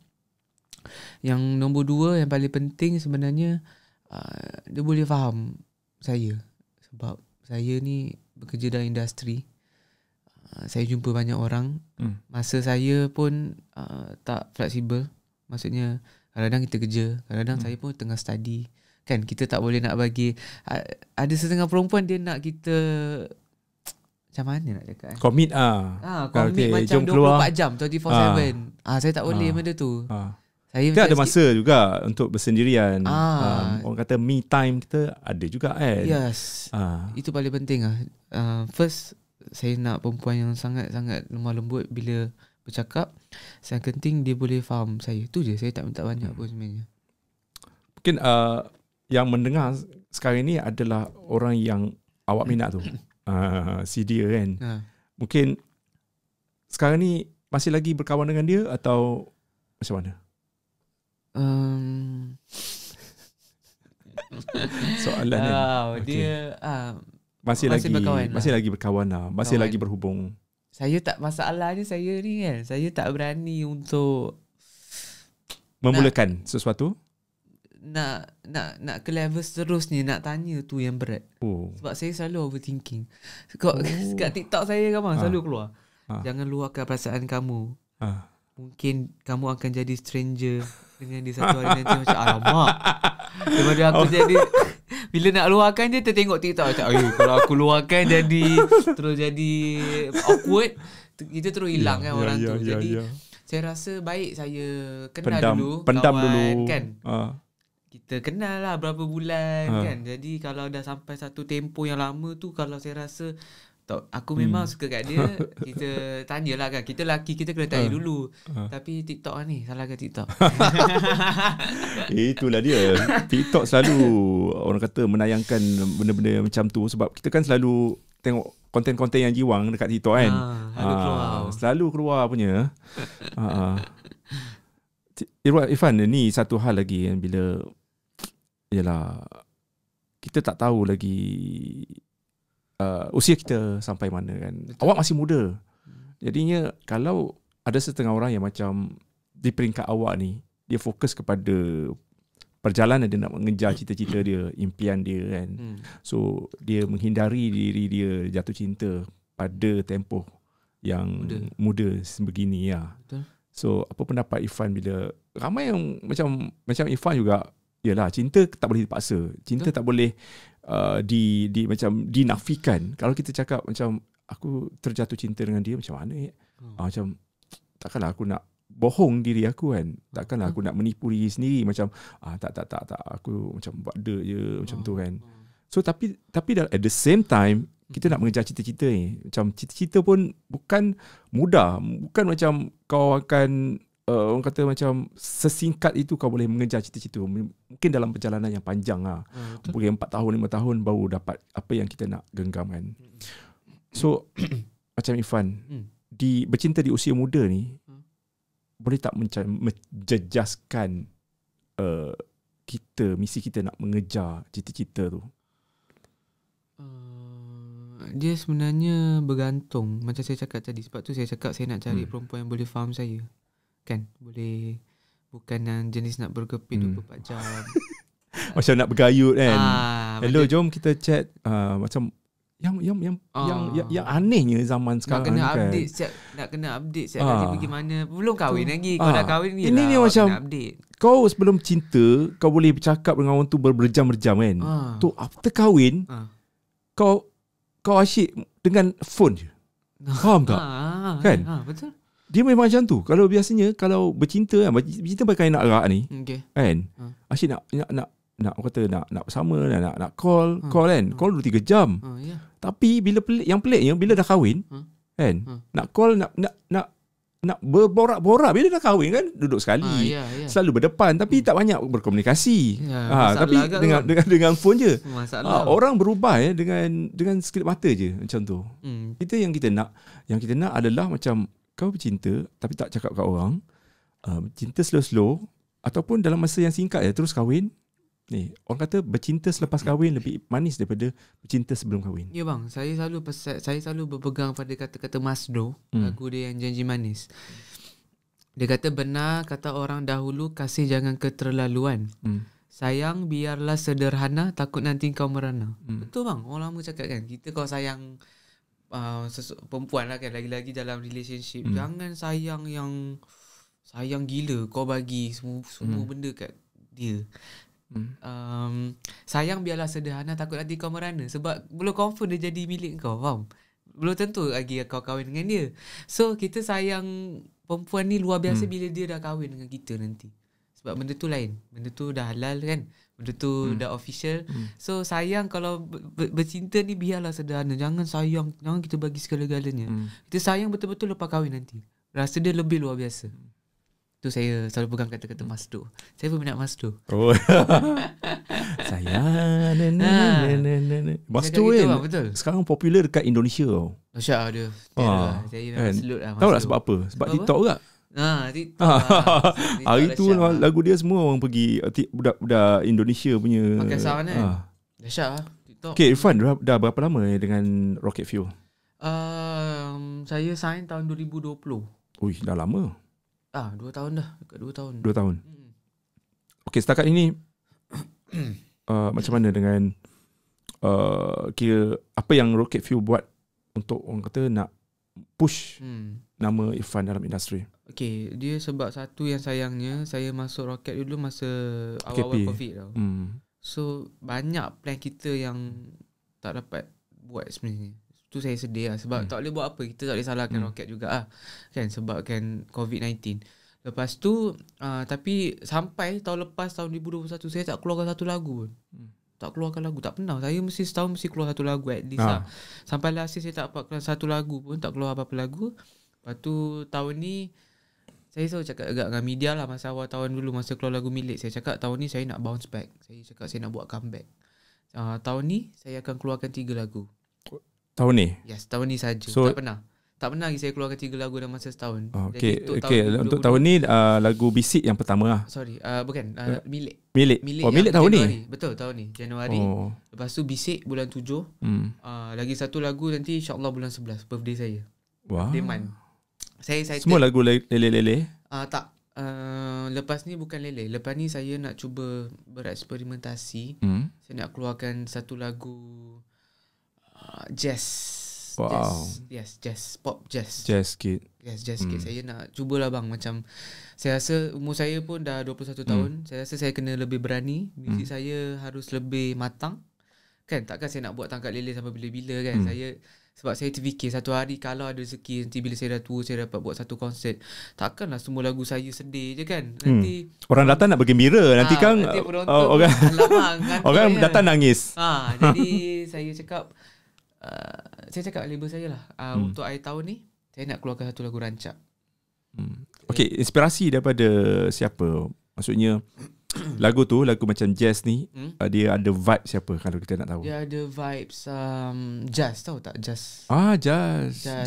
Speaker 1: Yang nombor 2 yang paling penting sebenarnya, dia boleh faham saya. Sebab saya ni bekerja dalam industri. Saya jumpa banyak orang. Masa saya pun tak fleksibel. Maksudnya kadang-kadang kita kerja, kadang-kadang saya pun tengah study. Kan kita tak boleh nak bagi, ada setengah perempuan dia nak kita macam mana nak cakap,
Speaker 2: commit
Speaker 1: commit macam 24 jam 24/7. Saya tak boleh benda tu. Saya
Speaker 2: kita ada masa juga untuk bersendirian. Orang kata me time kita ada juga kan.
Speaker 1: Yes. Itu paling penting first, saya nak perempuan yang sangat-sangat lemah lembut bila bercakap. Yang penting dia boleh faham saya. Tu je, saya tak minta banyak pun sebenarnya.
Speaker 2: Mungkin yang mendengar sekarang ni adalah orang yang awak minat tu. Si dia kan. Mungkin sekarang ni masih lagi berkawan dengan dia atau macam mana? Soalan kan.
Speaker 1: Dia
Speaker 2: masih lagi berkawan lah. Masih lagi berhubung.
Speaker 1: Saya tak, masalahnya saya ni kan, saya tak berani untuk
Speaker 2: memulakan sesuatu.
Speaker 1: Nak ke level seterusnya, nak tanya tu yang berat. Sebab saya selalu overthinking. Kat TikTok saya kan selalu keluar, jangan luahkan perasaan kamu. Mungkin kamu akan jadi stranger dengan dia satu hari nanti. Macam alamak, daripada aku jadi bila nak luahkan je tertengok TikTok macam kalau aku luahkan terus jadi awkward, kita terus hilang kan orang tu. Jadi saya rasa baik saya kenal
Speaker 2: pendam
Speaker 1: kawan,
Speaker 2: dulu
Speaker 1: kan. Kita kenal lah berapa bulan kan. Jadi kalau dah sampai satu tempoh yang lama tu, kalau saya rasa aku memang suka kat dia, kita tanyalah kan. Kita lelaki, kita kena tanya dulu. Tapi TikTok ni, salahkan TikTok.
Speaker 2: Itulah dia. TikTok selalu orang kata menayangkan benda-benda macam tu. Sebab kita kan selalu tengok konten-konten yang jiwang dekat TikTok kan. Selalu keluar punya. Irfan, ni satu hal lagi yang bila yalah, kita tak tahu lagi usia kita sampai mana kan. Betul. Awak masih muda. Jadinya kalau ada setengah orang yang macam di peringkat awak ni, dia fokus kepada perjalanan dia nak mengejar cita-cita dia, impian dia kan. So dia menghindari diri dia jatuh cinta pada tempoh yang muda sebegini ya.
Speaker 1: Betul.
Speaker 2: So apa pendapat Irfan bila ramai yang macam Irfan juga, yalah, cinta tak boleh dipaksa. Cinta tak boleh macam dinafikan. Kalau kita cakap macam aku terjatuh cinta dengan dia, macam mana macam takkanlah aku nak bohong diri aku kan. Takkanlah aku nak menipu diri sendiri macam tak aku macam buat je macam tu kan. So tapi at the same time kita nak mengejar cita-cita ni. Macam cita-cita pun bukan mudah. Bukan macam kau akan orang kata macam sesingkat itu kau boleh mengejar cita-cita. Mungkin dalam perjalanan yang panjang lah. Mungkin 4 tahun, 5 tahun baru dapat apa yang kita nak genggam kan. So macam Irfan, bercinta di usia muda ni, boleh tak menjejaskan misi kita nak mengejar cita-cita tu?
Speaker 1: Dia sebenarnya bergantung. Macam saya cakap tadi, sebab tu saya cakap saya nak cari perempuan yang boleh faham saya. Kan, boleh, bukan yang jenis nak bergepit 24 jam.
Speaker 2: macam nak bergayut kan. Hello,
Speaker 1: benda-
Speaker 2: jom kita chat macam yang anehnya zaman
Speaker 1: nak
Speaker 2: sekarang
Speaker 1: kena
Speaker 2: kan.
Speaker 1: update siap, nak kena update siap kali pergi mana. Belum kahwin lagi. Kau dah kahwin ni
Speaker 2: Ini
Speaker 1: lah,
Speaker 2: ni
Speaker 1: awak
Speaker 2: macam
Speaker 1: kena update.
Speaker 2: kau sebelum cinta kau boleh bercakap dengan orang tu berjam-jam kan. Tu after kahwin kau asyik dengan phone je. Faham tak? Kan?
Speaker 1: Betul.
Speaker 2: Dia memang macam tu. Kalau biasanya kalau bercinta kan, bercinta pakai nak erat ni.
Speaker 1: Okay.
Speaker 2: Kan? Asyik nak orang kata nak bersama, nak call kan. Call 2-3 jam.
Speaker 1: Ya.
Speaker 2: Tapi bila peliknya bila dah kahwin kan, nak call nak berborak-borak bila dah kahwin kan, duduk sekali. Selalu berdepan tapi tak banyak berkomunikasi. Tapi dengan phone je. Orang berubah dengan sekelip mata je macam tu. Kita yang kita nak adalah macam kau bercinta tapi tak cakap kat orang. Cinta slow-slow ataupun dalam masa yang singkat terus kahwin. Ni, orang kata bercinta selepas kahwin lebih manis daripada bercinta sebelum kahwin.
Speaker 1: Ya bang, saya selalu berpegang pada kata-kata Masdo, lagu dia yang Janji Manis. Dia kata benar kata orang dahulu, kasih jangan keterlaluan. Sayang biarlah sederhana, takut nanti kau merana. Betul bang, orang lama cakap kan, kita kalau sayang perempuan lah kan, lagi-lagi dalam relationship, jangan sayang gila, kau bagi semua benda kat dia. Sayang biarlah sederhana, takut nanti kau merana. Sebab belum confirm dia jadi milik kau, faham? Belum tentu lagi kau kahwin dengan dia. So kita sayang perempuan ni luar biasa bila dia dah kahwin dengan kita nanti. Sebab benda tu lain. Benda tu dah halal kan, benda tu dah official. So sayang kalau bercinta ni biarlah sederhana. Jangan kita bagi segala-galanya. Kita sayang betul-betul lepas kahwin nanti. Rasa dia lebih luar biasa. Tu saya selalu pegang kata-kata Masdo. Saya pun minat Masdo.
Speaker 2: Oh. Saya Masdo
Speaker 1: gitu,
Speaker 2: kan
Speaker 1: betul.
Speaker 2: sekarang popular dekat Indonesia tau.
Speaker 1: Masya dia. Saya memang salute lah Masdo.
Speaker 2: Tahu tak sebab apa? Sebab TikTok juga.
Speaker 1: TikTok lah.
Speaker 2: Hari tu lagu dia semua orang pergi, budak-budak Indonesia punya
Speaker 1: pakai sound kan. Dahsyat lah TikTok.
Speaker 2: Okay, Irfan dah berapa lama dengan Rocket Fuel?
Speaker 1: Saya sign tahun 2020.
Speaker 2: Ui, dah lama.
Speaker 1: 2 tahun dah. Dekat 2 tahun.
Speaker 2: 2 tahun. Okay, setakat ini macam mana dengan kira apa yang Rocket Fuel buat untuk orang kata nak push nama Irfan dalam industri?
Speaker 1: Okay, dia sebab satu yang sayangnya, saya masuk Rocket dulu masa awal-awal COVID tau. So banyak plan kita yang tak dapat buat sebenarnya. Tu saya sedih lah. Sebab tak boleh buat apa. Kita tak boleh salahkan Rocket juga lah. Kan, sebabkan COVID-19. Lepas tu tapi sampai tahun lepas, tahun 2021, saya tak keluarkan satu lagu pun. Tak keluarkan lagu. Tak pernah. Saya mesti setahun mesti keluar satu lagu at least lah. Sampai last year saya tak dapat keluar satu lagu pun. Tak keluar apa-apa lagu. Lepas tu tahun ni saya selalu cakap agak dengan media lah. Masa awal tahun dulu, masa keluar lagu Milik, saya cakap tahun ni saya nak bounce back. Saya cakap saya nak buat comeback. Tahun ni saya akan keluarkan 3 lagu.
Speaker 2: Tahun ni?
Speaker 1: Yes, tahun ni saja. So, tak pernah lagi saya keluarkan 3 lagu dalam masa setahun.
Speaker 2: Okay, untuk tahun ni lagu Bisik yang pertama lah.
Speaker 1: Sorry, bukan. Milik.
Speaker 2: Milik tahun
Speaker 1: Januari. Ni? Betul, tahun ni. Januari. Lepas tu Bisik bulan 7. Lagi satu lagu nanti insyaAllah bulan 11. Birthday saya.
Speaker 2: Wow.
Speaker 1: Birthday month. Saya
Speaker 2: semua lagu Lele-Lele?
Speaker 1: Tak. Lepas ni bukan Lele. Lepas ni saya nak cuba bereksperimentasi. Saya nak keluarkan satu lagu jazz.
Speaker 2: Wow.
Speaker 1: Jazz. Pop jazz.
Speaker 2: Jazz sikit.
Speaker 1: Yes, jazz sikit. Saya nak cubalah bang. Macam saya rasa umur saya pun dah 21 tahun. Saya rasa saya kena lebih berani. Muzik saya harus lebih matang. Kan, takkan saya nak buat tangkap lele sampai bila-bila kan. Sebab saya terfikir satu hari kalau ada rezeki, nanti bila saya dah tua, saya dapat buat satu konsert. Takkanlah semua lagu saya sedih je kan. Nanti
Speaker 2: orang datang nak bergembira. Nanti kan
Speaker 1: nanti orang
Speaker 2: datang nangis.
Speaker 1: Jadi saya cakap label saya lah, untuk akhir tahun ni saya nak keluarkan satu lagu rancak. Okay, inspirasi daripada siapa? Maksudnya lagu tu, lagu macam jazz ni, dia ada vibe siapa kalau kita nak tahu? Dia ada vibes jazz, tahu tak? Jazz.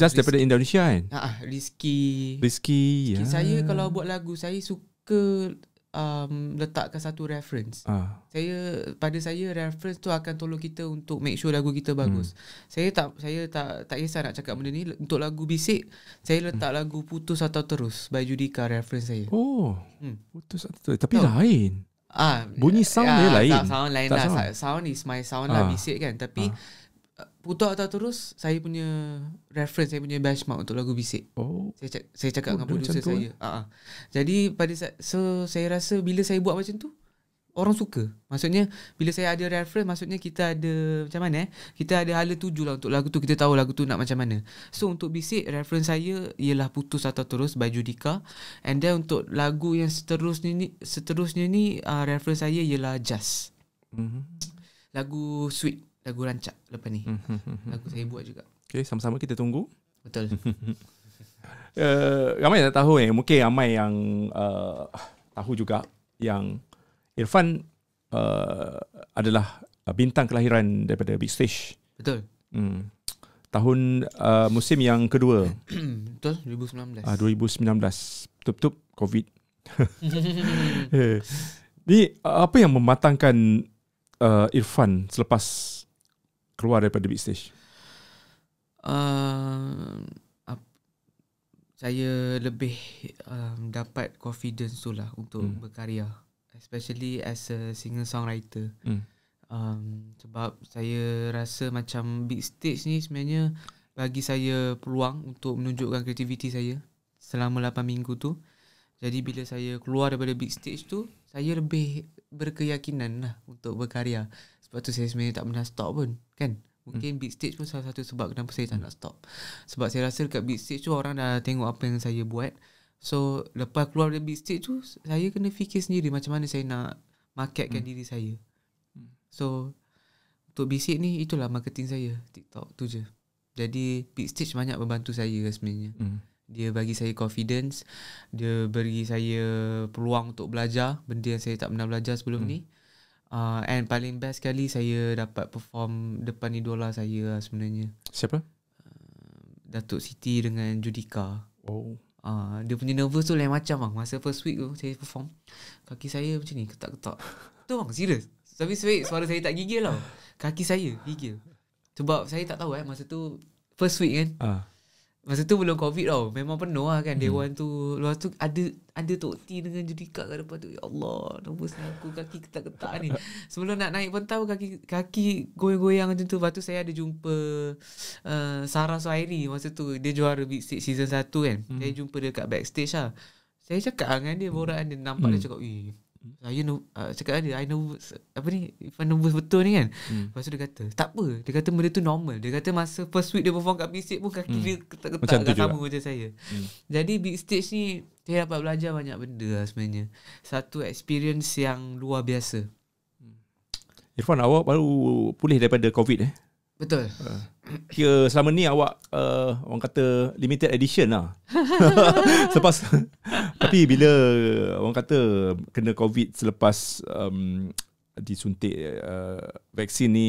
Speaker 2: Jazz daripada Indonesia kan?
Speaker 1: Rizky.
Speaker 2: Ya.
Speaker 1: Saya kalau buat lagu, saya suka letakkan satu reference. Pada saya reference tu akan tolong kita untuk make sure lagu kita bagus. Saya tak kisah nak cakap benda ni. Untuk lagu Bisik, saya letak lagu Putus atau Terus by Judika reference saya.
Speaker 2: Putus atau Terus. Tapi lain. Bunyi sound dia lain.
Speaker 1: Sound lain
Speaker 2: tak
Speaker 1: lah. Sound is my sound lah, bisik kan. Tapi putar atau terus saya punya reference, saya punya benchmark untuk lagu bisik. Saya cakap dengan producer saya. Jadi saya rasa bila saya buat macam tu, orang suka. Maksudnya bila saya ada reference, maksudnya kita ada macam mana kita ada hala tuju lah untuk lagu tu. Kita tahu lagu tu nak macam mana. So untuk bisik, reference saya ialah Putus Atau Terus by Judika. And then untuk lagu yang seterusnya ni reference saya ialah Just. Lagu sweet, lagu rancak lepas ni. Lagu saya buat juga.
Speaker 2: Okay, sama-sama kita tunggu.
Speaker 1: Betul.
Speaker 2: Ramai tak tahu mungkin ramai yang tahu juga yang Irfan adalah bintang kelahiran daripada Big Stage.
Speaker 1: Betul.
Speaker 2: Tahun musim yang kedua.
Speaker 1: Betul, 2019.
Speaker 2: 2019. Betul-betul COVID. Ni apa yang mematangkan Irfan selepas keluar daripada Big Stage?
Speaker 1: Saya lebih dapat confidence tu lah untuk berkarya, especially as a singer-songwriter. Sebab saya rasa macam Big Stage ni sebenarnya bagi saya peluang untuk menunjukkan kreativiti saya selama 8 minggu tu. Jadi bila saya keluar daripada Big Stage tu, saya lebih berkeyakinan lah untuk berkarya. Sebab tu saya sebenarnya tak pernah stop pun, kan? Mungkin Big Stage pun salah satu sebab kenapa saya tak nak stop. Sebab saya rasa dekat Big Stage tu orang dah tengok apa yang saya buat. So lepas keluar dari Big Stage tu, saya kena fikir sendiri macam mana saya nak marketkan diri saya. So untuk Big Stage ni, itulah marketing saya, TikTok tu je. Jadi Big Stage banyak membantu saya sebenarnya. Dia bagi saya confidence, dia bagi saya peluang untuk belajar benda yang saya tak pernah belajar sebelum ni. And paling best sekali saya dapat perform depan idola saya sebenarnya.
Speaker 2: Siapa?
Speaker 1: Datuk Siti dengan Judika. Dia punya nervous tu lain macam bang. Masa first week tu saya perform, kaki saya macam ni, ketak-ketak. Tu bang, serius. Tapi suara saya tak gigil tau. Kaki saya gigil. Sebab saya tak tahu masa tu first week kan. Masa tu belum COVID tau. Memang penuh lah kan Dewan tu. Lepas tu ada Tok T dengan Judika kat depan tu. Ya Allah, nervous aku, kaki ketak-ketak ni. Sebelum nak naik pun tahu kaki goyang-goyang macam tu. Lepas tu saya ada jumpa Sarah Suhairi masa tu. Dia juara Big Stage season 1 kan. Saya jumpa dia kat backstage lah. Saya cakap dengan dia, borak dia, nampak dia cakap, saya cakap dia, I nervous. Apa ni, Irfan nervous betul ni kan. Lepas tu dia kata, tak apa. Dia kata benda tu normal. Dia kata masa first week dia perform kat Big Stage pun kaki dia ketak-ketak sama macam saya. Jadi Big Stage ni saya dapat belajar banyak benda lah sebenarnya. Satu experience yang luar biasa.
Speaker 2: Irfan, awak baru pulih daripada COVID
Speaker 1: Betul.
Speaker 2: Kira selama ni awak orang kata limited edition lah. Selepas tapi bila orang kata kena COVID selepas disuntik vaksin ni,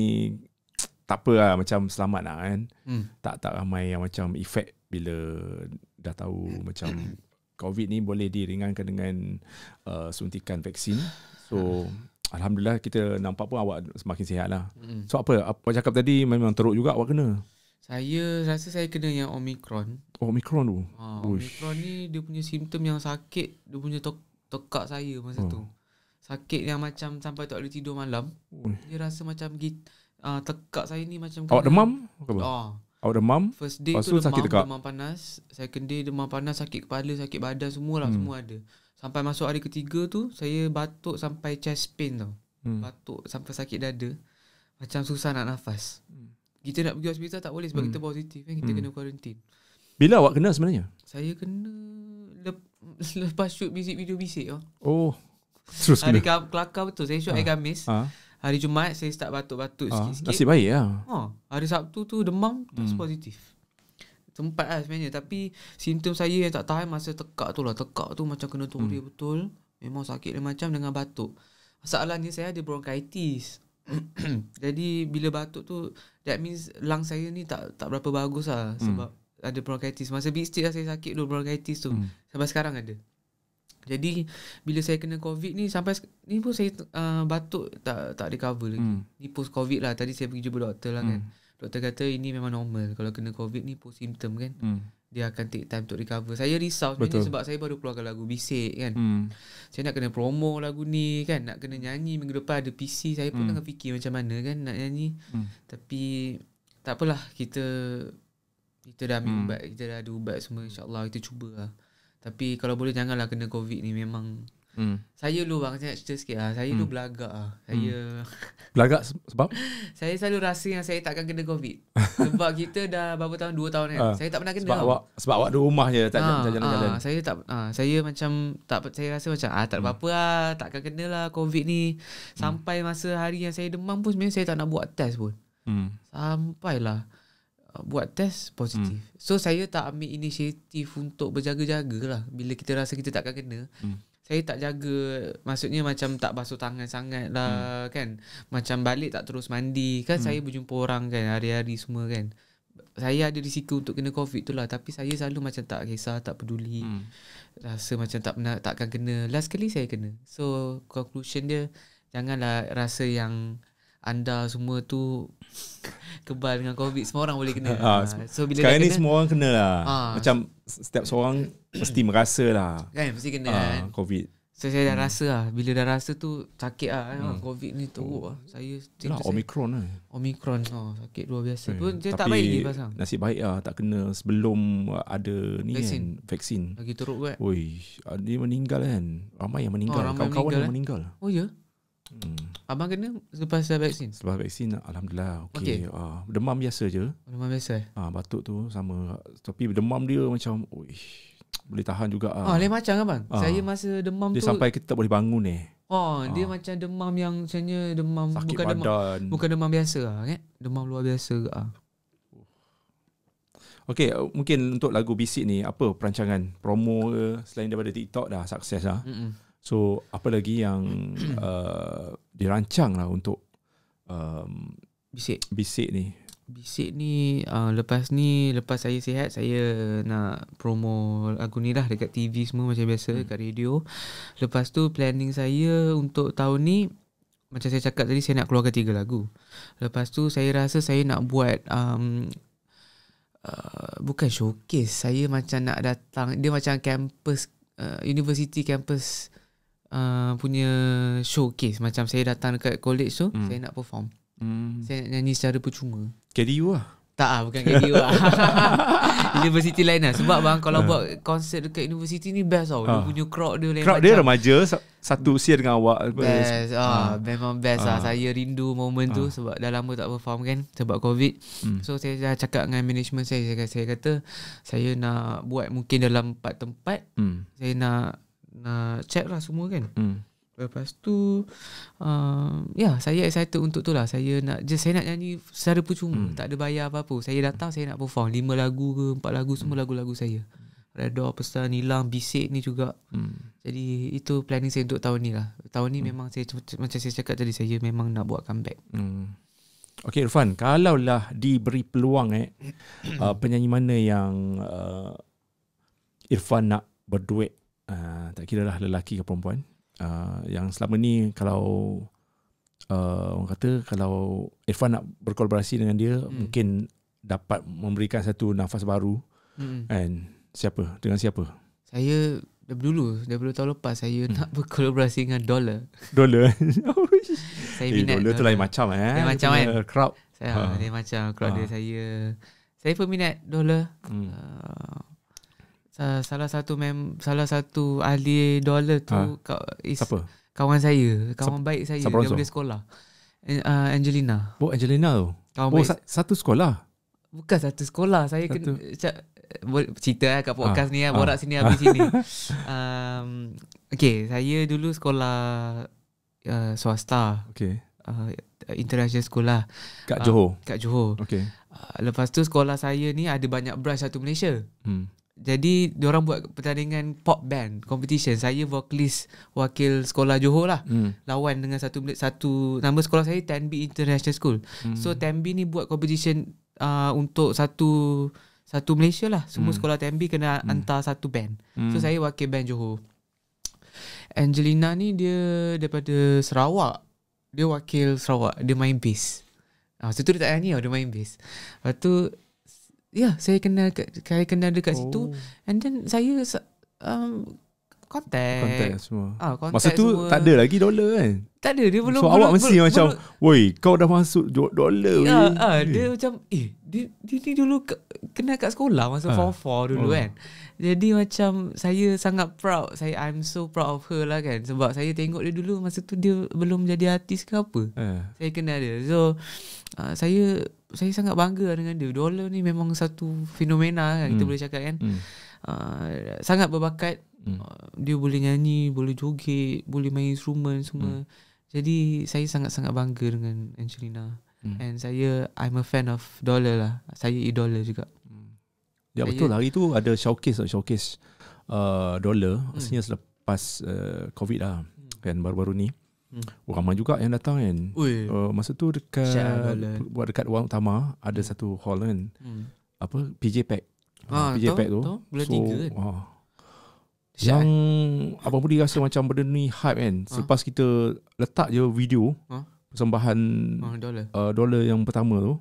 Speaker 2: tak apa lah, macam selamat lah kan. Tak ramai yang macam efek bila dah tahu macam COVID ni boleh diringankan dengan suntikan vaksin. So Alhamdulillah kita nampak pun awak semakin sihat lah. So apa cakap tadi memang teruk juga awak kena? Saya
Speaker 1: rasa saya kena yang Omicron.
Speaker 2: Omicron tu?
Speaker 1: Omicron ni dia punya simptom yang sakit. Dia punya tekak saya masa tu. Sakit yang macam sampai tak boleh tidur malam. Dia rasa macam tekak saya ni macam
Speaker 2: awak demam? Awak demam?
Speaker 1: First day tu demam panas. Second day demam panas, sakit kepala, sakit badan, semualah, semua ada. Sampai masuk hari ketiga tu, saya batuk sampai chest pain tau. Batuk sampai sakit dada. Macam susah nak nafas. Kita nak pergi hospital tak boleh sebab kita positif kan. Kita kena kuarantin.
Speaker 2: Bila awak kena sebenarnya?
Speaker 1: Saya kena lepas shoot video bisik tau.
Speaker 2: Terus
Speaker 1: hari kelakar betul. Saya shoot hari Khamis. Hari Jumaat saya start batuk-batuk sikit-sikit.
Speaker 2: Nasib baik lah.
Speaker 1: Hari Sabtu tu demam, test positif. Sempat lah sebenarnya. Tapi simptom saya yang tak tahan masa tekak tu lah. Tekak tu macam kena toria betul. Memang sakit dia macam dengan batuk. Masalahnya saya ada bronchitis. Jadi bila batuk tu, that means lung saya ni tak berapa bagus lah. Sebab ada bronchitis. Masa Big Stage lah saya sakit dulu bronchitis tu. Sampai sekarang ada. Jadi bila saya kena COVID ni, sampai ni pun saya batuk tak recover lagi. Ni post COVID lah. Tadi saya pergi jumpa doktor lah kan. doktor kata ini memang normal. Kalau kena COVID ni post symptom kan. Dia akan take time untuk recover. Saya risau sebenarnya sebab saya baru keluarkan lagu Bisik kan. Saya nak kena promo lagu ni kan, nak kena nyanyi minggu depan ada PC. Saya pun tengah fikir macam mana kan nak nyanyi. Tapi tak apalah, kita dah ambil ubat, kita dah ada ubat semua, insya-Allah kita cubalah. Tapi kalau boleh janganlah kena COVID ni. Memang saya dulu bang, saya nak cerita sikit lah. Saya dulu belagak lah. Saya
Speaker 2: Belagak sebab?
Speaker 1: saya selalu rasa yang saya takkan kena COVID. Sebab kita dah berapa tahun, 2 tahun kan. Saya tak pernah kena.
Speaker 2: Sebab awak di rumah je, tak jalan-jalan.
Speaker 1: Saya tak saya macam tak, saya rasa macam tak ada apa-apa lah, takkan kena lah COVID ni. Sampai masa hari yang saya demam pun sebenarnya saya tak nak buat test pun. Sampailah buat test positif. So saya tak ambil inisiatif untuk berjaga-jaga lah. Bila kita rasa kita takkan kena, saya tak jaga. Maksudnya macam tak basuh tangan sangat lah kan. Macam balik tak terus mandi kan. Saya berjumpa orang kan hari-hari semua kan. Saya ada risiko untuk kena COVID tu lah. Tapi saya selalu macam tak kisah, tak peduli. Rasa macam takkan kena. Last kali saya kena. So conclusion dia, janganlah rasa yang anda semua tu kebal dengan COVID. Semua orang boleh kena. So bila
Speaker 2: sekarang ni
Speaker 1: kena,
Speaker 2: semua orang kena lah. Macam setiap seorang mesti merasa lah
Speaker 1: kan, mesti kena kan.
Speaker 2: COVID.
Speaker 1: So saya dah rasa lah. Bila dah rasa tu sakit lah. COVID ni teruk lah. Saya
Speaker 2: Itulah Omicron lah.
Speaker 1: Omicron sakit luar biasa. Pun saya tak baik dia pasang.
Speaker 2: Nasib baik lah tak kena sebelum ada ni
Speaker 1: Vaksin.
Speaker 2: kan, vaksin.
Speaker 1: Lagi teruk kan.
Speaker 2: Oi, dia meninggal kan. Ramai yang meninggal.
Speaker 1: Ramai
Speaker 2: Kawan-kawan yang
Speaker 1: meninggal,
Speaker 2: meninggal.
Speaker 1: Oh ya? Abang kena lepas dah vaksin?
Speaker 2: Setelah vaksin, alhamdulillah okey. Demam biasa je.
Speaker 1: Demam biasa.
Speaker 2: Batuk tu sama. Tapi demam dia macam boleh tahan juga.
Speaker 1: Lain macam kan bang? Saya masa demam
Speaker 2: dia
Speaker 1: tu
Speaker 2: sampai kita tak boleh bangun
Speaker 1: dia macam demam yang macamnya demam
Speaker 2: sakit
Speaker 1: bukan
Speaker 2: badan.
Speaker 1: Bukan demam biasa lah kan? Demam luar biasa ke
Speaker 2: Okey, mungkin untuk lagu Bisik ni apa perancangan promo ke selain daripada TikTok dah sukses lah. So apa lagi yang dirancang lah untuk Bisik ni?
Speaker 1: Bisik ni lepas saya sihat, saya nak promo lagu ni lah dekat TV semua macam biasa, dekat radio. Lepas tu planning saya untuk tahun ni, macam saya cakap tadi, saya nak keluarkan 3 lagu. Lepas tu saya rasa saya nak buat bukan showcase, saya macam nak datang, dia macam campus university campus punya showcase. Macam saya datang dekat college tu, saya nak perform. Saya nak nyanyi secara percuma.
Speaker 2: KDU lah?
Speaker 1: Tak bukan KDU lah. University lain lah. Sebab bang, kalau buat konsert dekat university ni best tau. Dia punya crowd dia lain
Speaker 2: crowd macam. Dia remaja satu usia dengan awak.
Speaker 1: Best. Memang best lah. Saya rindu momen tu sebab dah lama tak perform kan, sebab COVID. So saya dah cakap dengan management saya kata saya nak buat mungkin dalam 4 tempat. Saya nak check lah semua kan. Lepas tu saya excited untuk tu lah. Saya nak nyanyi secara percuma, tak ada bayar apa-apa. Saya datang, saya nak perform 5 lagu ke 4 lagu, semua lagu-lagu saya. Redha, Pesan, Nilang, Bisik ni juga. Jadi itu planning saya untuk tahun ni lah. Tahun ni memang saya, macam saya cakap tadi, saya memang nak buat comeback.
Speaker 2: Okay Irfan, kalaulah diberi peluang penyanyi mana yang Irfan nak berduet, tak kira lah lelaki ke perempuan, yang selama ni kalau orang kata kalau Irfan nak berkolaborasi dengan dia, mungkin dapat memberikan satu nafas baru, kan? Dengan siapa?
Speaker 1: Saya daripada tahun lepas saya nak berkolaborasi dengan Dollar. Saya minat
Speaker 2: Dollar tu lain macam
Speaker 1: lain macam kan
Speaker 2: crowd.
Speaker 1: Lain macam crowd dia. Saya peminat Dollar. Salah satu ahli Dollar tu
Speaker 2: siapa?
Speaker 1: Kawan saya, kawan baik saya daripada sekolah. Angelina.
Speaker 2: Angelina tu. Satu sekolah.
Speaker 1: Bukan satu sekolah. Saya kena cerita kat podcast ni, borak sini habis sini. Okay, saya dulu sekolah swasta.
Speaker 2: Okay.
Speaker 1: International sekolah
Speaker 2: kat Johor. Okay.
Speaker 1: Lepas tu sekolah saya ni ada banyak branch satu Malaysia. Jadi diorang buat pertandingan pop band competition. Saya vocalist wakil sekolah Johor lah. Lawan dengan satu nama sekolah saya, Tenby International School. So Tenby ni buat competition untuk satu Malaysia lah. Semua sekolah Tenby kena hantar satu band. So saya wakil band Johor. Angelina ni dia daripada Sarawak. Dia wakil Sarawak. Dia main bass. Masa tu dia tak nyanyi, dia main bass. Lepas tu saya kenal dekat situ. And then saya Contact
Speaker 2: semua.
Speaker 1: contact
Speaker 2: Masa tu
Speaker 1: semua.
Speaker 2: tak ada lagi dolar kan?
Speaker 1: Tak ada, dia belum.
Speaker 2: So awak mesti macam, woi, kau dah masuk dolar.
Speaker 1: Dia macam dia ni dulu kenal kat sekolah masa form 4 dulu kan. Jadi macam saya sangat proud. I'm so proud of her lah kan. Sebab saya tengok dia dulu masa tu dia belum jadi artis ke apa. Saya kenal dia. So saya sangat bangga dengan dia. Dolar ni memang satu fenomena kan, kita boleh cakap kan. Sangat berbakat. Dia boleh nyanyi, boleh joget, boleh main instrumen semua. Jadi saya sangat-sangat bangga dengan Angelina. And I'm a fan of Dolar lah. Saya idola juga.
Speaker 2: Ya betul, hari tu ada showcase Dolar. Maksudnya selepas COVID lah kan, baru-baru ni. Ramai juga yang datang kan. Masa tu buat dekat Wang Utama ada satu hall kan. PJ Pack. PJ Pack tu.
Speaker 1: Bulan 3 kan.
Speaker 2: Yang Abang Budi rasa macam benda ni hype kan. Selepas kita letak je video persembahan Dolar yang pertama tu,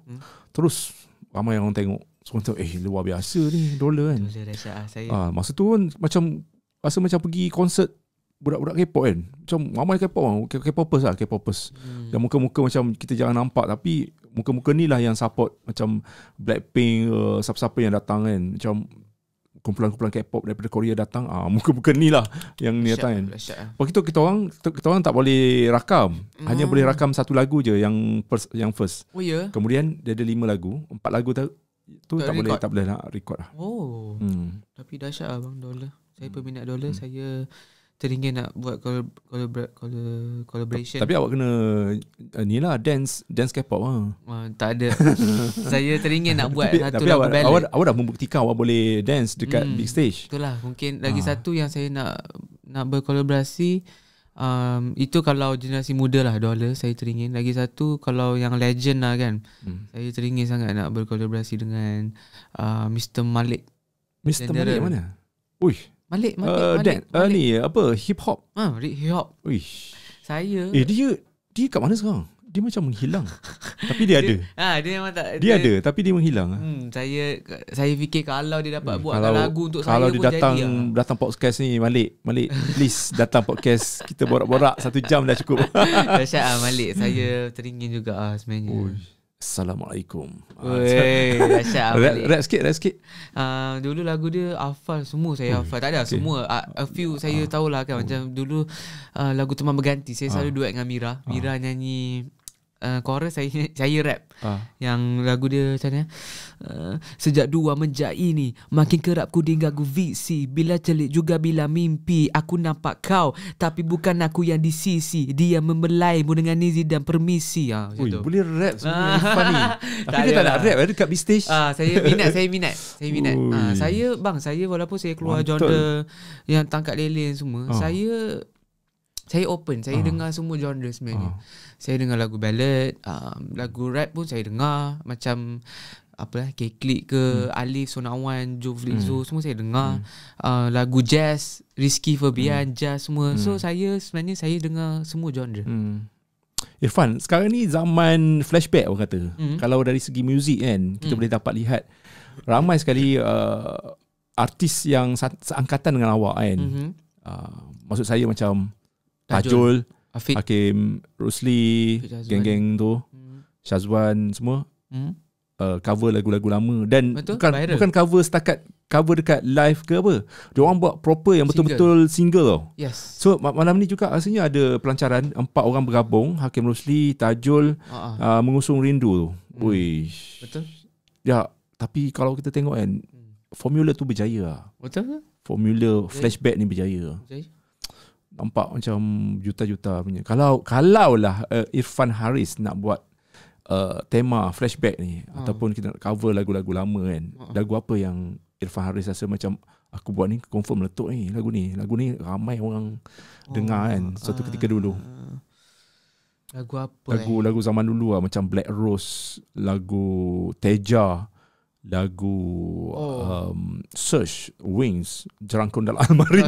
Speaker 2: terus ramai orang tengok. So macam luar biasa ni Dolar kan. Masa tu kan macam rasa macam pergi konsert budak-budak K-pop kan. Macam ramai K-popers. Dan muka-muka macam kita jarang nampak, tapi muka-muka ni lah yang support. Macam Blackpink, siapa-siapa yang datang kan. Macam kumpulan-kumpulan K-pop daripada Korea datang, muka-muka ni lah yang ni datang kan. Kita orang tak boleh rakam. Hanya boleh rakam satu lagu je yang first. Kemudian dia ada 5 lagu, 4 lagu tu tak boleh nak record lah.
Speaker 1: Tapi dahsyat lah bang Dolar. Saya peminat Dolar. Saya teringin nak buat collaboration.
Speaker 2: Tapi awak kena ni lah, dance K-pop lah.
Speaker 1: Tak ada. Saya teringin nak buat satu lagu ballad.
Speaker 2: Awak dah membuktikan awak boleh dance dekat big stage.
Speaker 1: Itulah mungkin lagi satu yang saya nak berkolaborasi. Itu kalau generasi muda lah Dolar, saya teringin. Lagi satu kalau yang legend lah kan. Saya teringin sangat nak berkolaborasi dengan Mr. Malik.
Speaker 2: Mr. Malik mana?
Speaker 1: Malik.
Speaker 2: Ni apa, hip hop.
Speaker 1: Hip hop. Saya
Speaker 2: dia kat mana sekarang? Dia macam menghilang. Tapi dia ada.
Speaker 1: Dia memang tak.
Speaker 2: Dia ada tapi dia menghilang.
Speaker 1: Saya fikir kalau dia dapat buat lagu untuk saya pun jadi.
Speaker 2: Kalau dia datang podcast ni, Malik please datang podcast. Kita borak-borak 1 jam dah cukup.
Speaker 1: Dahsyat Malik. Saya teringin juga sebenarnya.
Speaker 2: Assalamualaikum.
Speaker 1: Dahsyat Malik.
Speaker 2: Rap sikit.
Speaker 1: Dulu lagu dia hafal semua. Saya hafal. Tak ada semua. A few saya tahulah kan. Macam dulu lagu Teman Berganti, saya selalu duet dengan Mira. Mira nyanyi chorus, saya rap. Yang lagu dia macam ni, sejak dua menjak ini makin kerap ku diganggu visi. Bila celik juga bila mimpi, aku nampak kau tapi bukan aku yang di sisi. Dia membelaimu dengan izin dan permisi.
Speaker 2: Boleh rap sebenarnya. Funny. Tapi dia tak nak rap dekat big stage.
Speaker 1: Saya minat. Saya walaupun saya keluar genre yang tangkap lele semua, saya open. Saya dengar semua genre sebenarnya. Saya dengar lagu ballad, lagu rap pun saya dengar. Macam K-Click ke, Alif, Sonawan, Joe Flizzo, semua saya dengar. Lagu jazz, Rizky Febian, jazz semua. So saya dengar semua genre.
Speaker 2: Irfan, sekarang ni zaman flashback orang kata. Kalau dari segi muzik kan, kita boleh dapat lihat ramai sekali artis yang seangkatan dengan awak kan. Maksud saya macam Tajul, Hakim, Rusli, geng-geng tu, Syazwan semua cover lagu-lagu lama. Dan bukan cover setakat cover dekat live ke apa. Diorang buat proper yang betul-betul single tau.
Speaker 1: Yes.
Speaker 2: So malam ni juga rasanya ada pelancaran 4 orang bergabung, Hakim, Rusli, Tajul, mengusung Rindu tu.
Speaker 1: Betul.
Speaker 2: Ya, tapi kalau kita tengok kan, formula tu berjaya lah.
Speaker 1: Betul.
Speaker 2: Formula flashback ni berjaya. Nampak macam juta-juta punya. Kalau lah Irfan Haris nak buat tema flashback ni, ataupun kita nak cover lagu-lagu lama kan, lagu apa yang Irfan Haris rasa macam aku buat ni confirm meletup ni, lagu ni ramai orang dengar kan suatu ketika dulu.
Speaker 1: Lagu apa?
Speaker 2: Lagu zaman dulu lah, macam Black Rose, lagu Teja, lagu Search, Wings, Jerangkung dalam almari.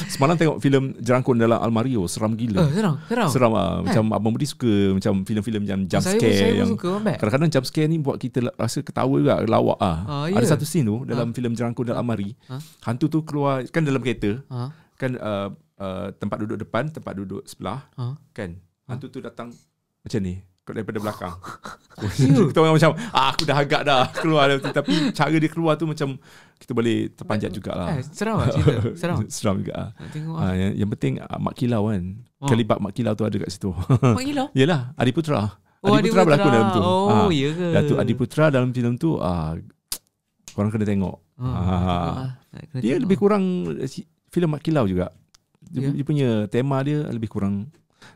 Speaker 2: Semalam tengok filem Jerangkung dalam Almari, seram gila. Seram macam Abang Budi suka macam filem-filem yang jump scare
Speaker 1: saya
Speaker 2: yang
Speaker 1: suka,
Speaker 2: kadang-kadang jump scare ni buat kita rasa ketawa juga, lawak Ada satu scene tu dalam filem Jerangkung dalam Almari. Hantu tu keluar kan dalam kereta. Kan tempat duduk depan, tempat duduk sebelah. Kan hantu tu datang macam ni daripada belakang. Kita orang macam aku dah agak dah keluar tu, tapi cara dia keluar tu macam kita boleh terpanjat jugalah.
Speaker 1: Seram lah cerita.
Speaker 2: Seram juga.
Speaker 1: Tengok
Speaker 2: yang penting Mak Kilau kan. Kalibat Mak Kilau tu ada kat situ.
Speaker 1: Mak Kilau?
Speaker 2: Yalah, Adiputra.
Speaker 1: Adiputra
Speaker 2: berlakon dalam tu.
Speaker 1: Ya ke?
Speaker 2: Datuk Adiputra dalam filem tu korang kena tengok. Dia lebih kurang filem Mak Kilau juga. Dia punya tema dia lebih kurang.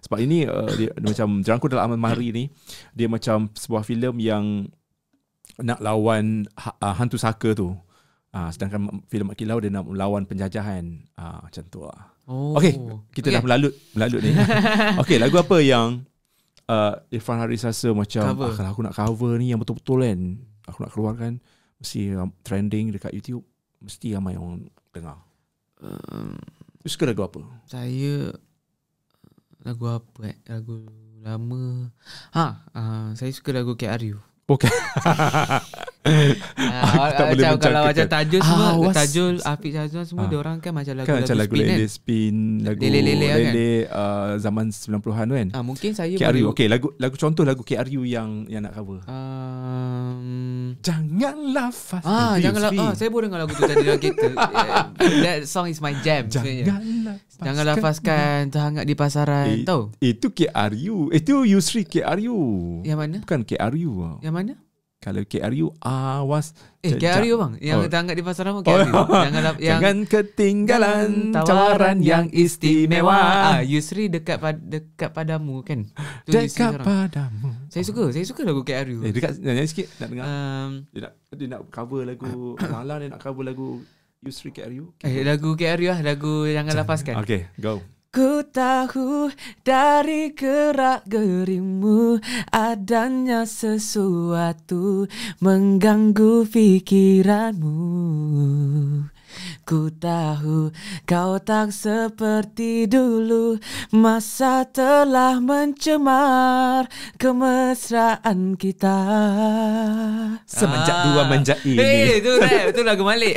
Speaker 2: Sebab ini dia macam Jerangkung dalam Almari ni, dia macam sebuah filem yang nak lawan hantu saka tu. Sedangkan filem Mak Kilau dia nak lawan penjajahan. Macam tu lah. Okey, kita dah melalut ni. Okey, lagu apa yang Irfan Haris rasa macam kalau aku nak cover ni yang betul-betul kan, aku nak keluarkan, mesti trending dekat YouTube, mesti ramai orang dengar. You suka lagu apa?
Speaker 1: Saya lagu apa lagu lama. Saya suka lagu KRU.
Speaker 2: Okay.
Speaker 1: Macam kalau macam Tajul semua, Tajul, Afiq Syazwan semua, dia orang kan macam lagu
Speaker 2: Lele Spin, lagu Lele zaman 90-an kan.
Speaker 1: Mungkin saya
Speaker 2: KRU. Okey, lagu contoh lagu KRU yang nak cover. Janganlah fast.
Speaker 1: Saya boleh dengar lagu tu tadi dalam kereta. That song is my jam sebenarnya. Janganlah lepaskan terhangat di pasaran. Tahu?
Speaker 2: Itu KRU. Itu Yusri KRU.
Speaker 1: Yang mana?
Speaker 2: Bukan KRU.
Speaker 1: Yang mana?
Speaker 2: Kalau KRU awas
Speaker 1: KRU bang. Yang terhangat di pasaran pun KRU.
Speaker 2: Jangan ketinggalan tawaran yang istimewa.
Speaker 1: Yusri dekat padamu kan.
Speaker 2: Dekat padamu.
Speaker 1: Saya suka lagu KRU.
Speaker 2: Dekat nyanyi sikit nak dengar. Dia nak cover lagu Alang, dia nak cover lagu Yusri KRU.
Speaker 1: Lagu KRU lah, lagu Jangan Lepaskan.
Speaker 2: Okay, go.
Speaker 1: Ku tahu dari gerak gerimu adanya sesuatu mengganggu pikiranmu. Ku tahu kau tak seperti dulu, masa telah mencemar kemesraan kita.
Speaker 2: Semenjak dua menjak ini.
Speaker 1: Itu lagu Malik.